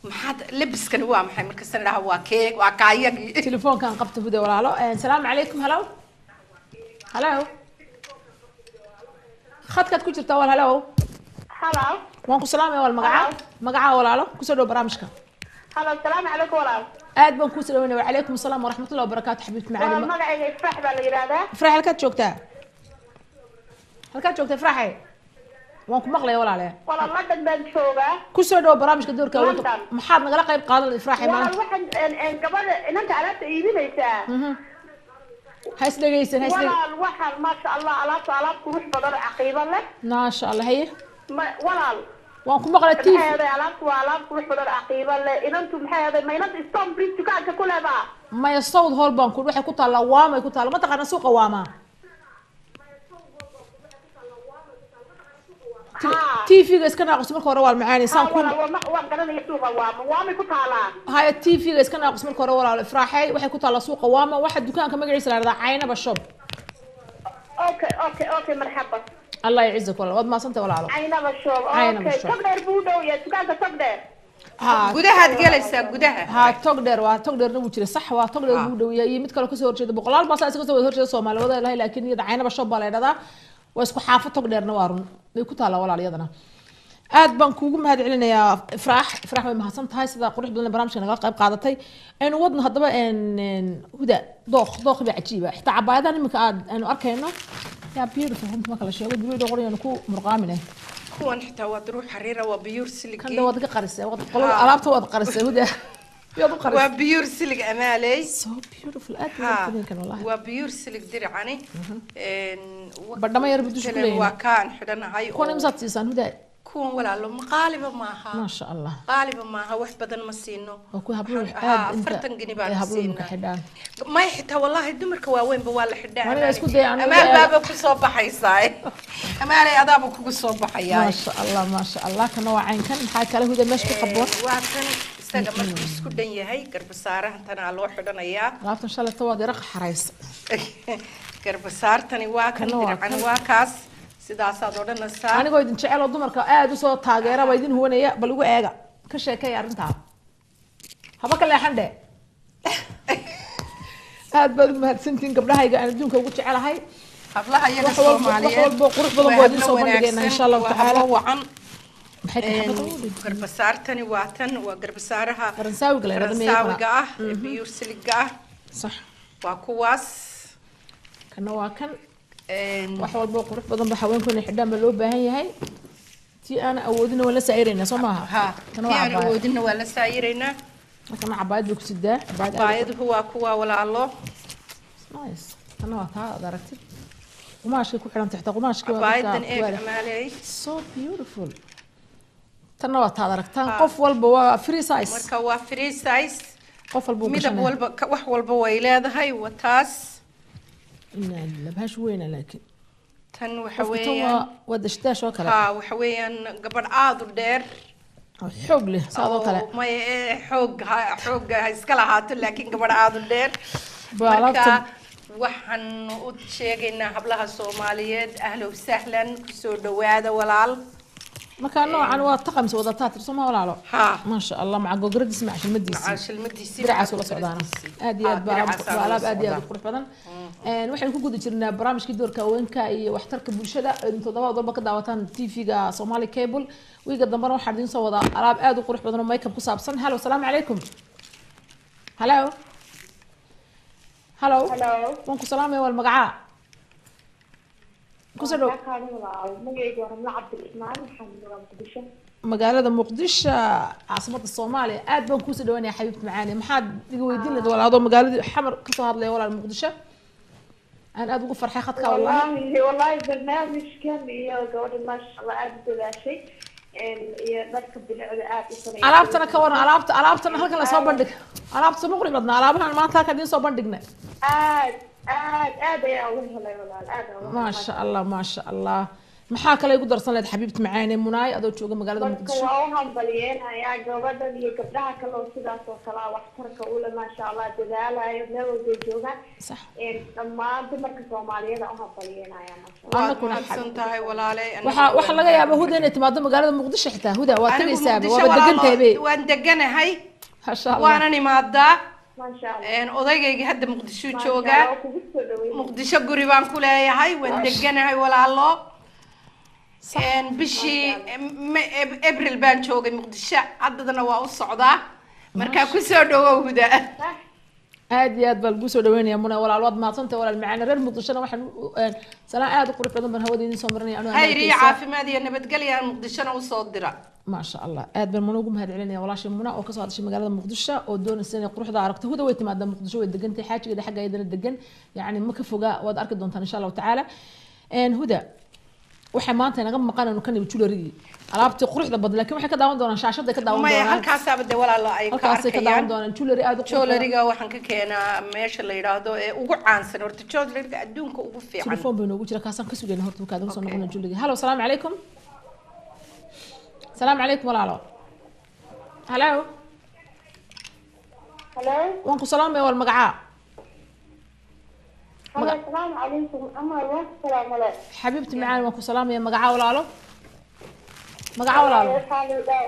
maxaad labiskan waa maxay marka sanadaha waa keeg waa kaayagi telefoonkan qabta huda walaalo assalaamu calaykum hello hello خدك كنت تقول هلو هلا وانكو سلام يا المقعة ولا لا كسروا برامجك هلا السلام عليكم ولا آد بنكو سلام وعليكم السلام ورحمة الله وبركاته حبيبتي معنا ما قاعد يفرح بالإرادة فرح هل كانت شوكتها هل كانت شوكتها فرحي وانكو مغلي ولا لا والله ما تقدر تشوفه كسروا برامجك دورك محاد نقلا قيب قاضي فرحي ما الواحد قبل إن أنت عرفت إيدي بيسا هاي سدقيسن هاي ولا الواحد ما شاء الله على كروح بدر عقيبة له ما شاء الله هي ولا وانكو مغلي تيف هذا على كروح بدر عقيبة له إن أنتم هذا ما ينط استون بريد تكاد كلها بقى ما يصود هول بانكو روح يكون طالع واما يكون طالع ما تقنا سوق واما تي في اسكن اقسم لك ورا المعاني سان كون وان يسوق واما يكون طالع هاي التي في اسكن اقسم لك ورا الافراحي waxay ku taala suuqa waama waxa dukaanka magaciisa la yiraahdo caynaba shop اوكي مرحبا الله يعزك والله واد ما سنت ولا على caynaba shop اوكي togdheer buu dhow yahay dukaanka togdheer gudahaad galaysaa gudaha ha togdheer wuu jiray sax waa togdheer buu dhow yahay mid kale ka soo horjeeda boqolaal baa isaga soo horjeeda Soomaaliya wada ilaahay laakiin iyada caynaba shop baa la yiraahdaa واسكو حافظتك ديرنا وارون بيكوتا لا ولا ليدنا aad baan kuugu mahad celinayaa ifraax way mahadsan tahay sida qurux badan barnaamijka naga qayb qaadatay aynu wadno hadaba huda dooq bi cajiiba xitaa cabaayadahan imika aanu arkayno yaa beautiful runta ma kala sheego dibadda qorayaan ku murqaamine kuwan xitaa waa ruux xariira waa biyuur silig kan wad ka qarisay wad qolada alaabta wad qarisay huda يا بقرة وبيور سلك أمالي so beautiful أكيد كان والله وبيور سلك درعني بدنا ما يربطوش كلين وكان حدنا هاي كون مزاتي سان هدا كون ولا لو مقالبة معها ما شاء الله قالبة معها واحد بدن مسينه وكو هبلو فرتن جنبان مسينه ما يحتى والله الدمر كواوين بوال حدان أمال بابك صوب حيصاي أمالي أدابك صوب حياي ما شاء الله ما شاء الله كان وعين كان حاكي له هدا ماشي قبور isaga markuu isku dhan yahay garbasaaraha tana loo xidhanayaa laabtan shalay tawaad raq xarays garbasaartani waa kan dircan waa kaas sidaas aad odhanaysaa anigoo idin jecel oo dumarka aad u soo taageera ba idin huwanaya bal ugu eega ka sheekay arintaa haba ka leexandhe aad baad mahadsantiin gabdhahayga aan adduunka ugu jecelahay hablaha iyaga Soomaaliyeed wax walba qurux badan boo idin soo bandhigeena insha Allah taala wacan garbasaartani waa tan waa garbasaaraha faransawiga ah biyuur siliga ah صح waa kuwaas kana waa kan wax walba qurux badan ba haweenkuna xidhaan ba loo baahan yahay tii aan awoodina wala saayireyna Soomaha kana waa aan awoodina wala saayireyna kana cabaayad ku sidaa cabaayad huwa kuwa walaalo nice kana waa taa daragtid qumaashka ku xiran taxta qumaashka cabaayadan ee amaalay so beautiful tan waa taa daragtaan qof walba waa free size marka waa free size qof walba midab walba wax walba way leedahay wataas labhash weyn laakiin tan waxa weeyaan wada shtaasho kale waxa weeyaan gabadh aad u dheer xoog leh saado kale ma xoog iska lahaato laakiin gabadh aad u dheer marka waxaan u sheegaynaa hablaha Soomaaliyeed ahlan sahlan ku soo dhawaada walaal marka noocan waa taqamsi wadataa tirsoma walaalo ma sha Allah maca gogradis maca shilmadiisi biracaas wala socdaana aad iyo aad baalaab aad iyo aad qurux badan waxaan ku guda jirnaa barnaamijkii doorka haweenka iyo waxtarka bulshada toddobaad walba ka daawataan TV-ga Somali Cable wiiga dambana waxaan idin soo wadaa alaab aad u qurux badan oo makeup ku saabsan hello assalamu alaykum hello hello wanku salaamay wal magaca كسر magaalada muqdisho caasimada Soomaaliya aad baan ku soo dhawaanay xabiibti macaani maxaad iga weydiin lahayd walaalo magaalada xamar ka soo hadlay walaal muqdisho aan aad ugu farxay khadka wallahi barnaamijkan iyo gabadha ma sha Allah aad dadaashay iyo dadka bilicda aad u sameeyay alaabtana ka waran alaabtana halkan la soo bandhig alaabta ma qurux badna alaabahan maanta halkan idin soo bandhignay aad ayaa ugu helay walaal aad ma sha Allah ma sha Allah maxaa kale igu darsan leed xabiibti macaani munaay adoo jooga magaalada muqdisho waa waxaan baliyeenayaa gabadha iyo gabdhaha kale oo sidaas oo kale waxtarka u leh ma sha Allah dadaalayo meel walba jooga dhammaan dumarka Soomaaliyeed oo baliyeenayaa ma sha Allah kuna xasantahay walaalay waxa laga yaabaa huda inay timaado magaalada muqdisho xitaa huda waa tagaysaa waa degantahay waan deganahay ma sha Allah waana nimaadaa ma sha Allah odaygayga hadda muqdisho jooga muqdisho guri baan ku leeyahay waan deganahay walaalo bishii April baan joogay muqdisho haddana waa u socdaa marka ku soo dhawow huda aad iyo aad baan ugu soo dhaweynaya muna walaal wad maadsantahay walaal macaan reer muqdishona waxaan salaan aad u qurux badan baan hawada idin soo marinay anu hayri caafimaad iyo nabadgelyo muqdishona u soo dira ma sha Allah aad baan ugu mahad celinaya walaashay muna oo ka soo hadashay magaalada muqdisho oo doonaysa inay quruxda aragto huda way timaada muqdisho way degantay xaajigeeda xagga ayadana degan yaani ma ka foga waad arki doontaan insha Allah taala huda waxa maanta naga maqan inuu kan jewelry alaabtii quruxda badan laakiin waxay ka daawan doonaan shaashada ka daawan doonaan halkaas abada walaalo ay ka arkayaan doonaan jewelry aad u jewelryga waxaan ka keenaa meesha la yiraahdo ee ugu caansan horta jewelryga adduunka ugu fiican telefoon bay noogu jira kaasaan ka sugayna horta ka soo noqona jewelry hello assalamu alaykum assalamu alaykum walaalo hello wanku salaamay wal magaca السلام عليكم أما الله السلام عليكم حبيبتي معانا وكو سلام يا مقعة ولا له مقعة ولا له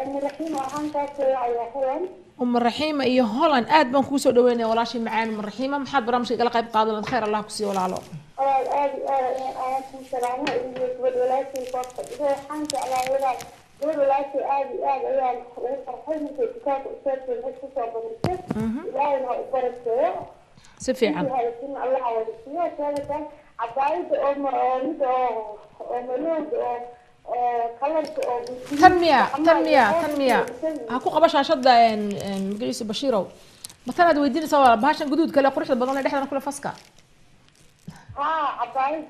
أم رحيم وحن تاسي على حلم ام الرحيمه iyo Holland aad baan ku soo dhaweynaa walaashii macaan ام الرحيمه maxaad barnaamijka kala qayb qaadan khayr Allah ku siiyo walaalo aad ku salaamo iyo walaashii qofka waxaan jeclahay walaashii aad ayaan ugu farxay markay dukaanka u soo bandhigtay ilaahayna ha u barakeeyo si fiican Allah ha wada siiyo taasaan cabaayada oo marood تنمية هكو قباش عشدة مقيس بشيرو مثلا هاد ويدين سوا بهاشن قدود كلا قريش البضانة اللي احنا كلها فاسكة عبايد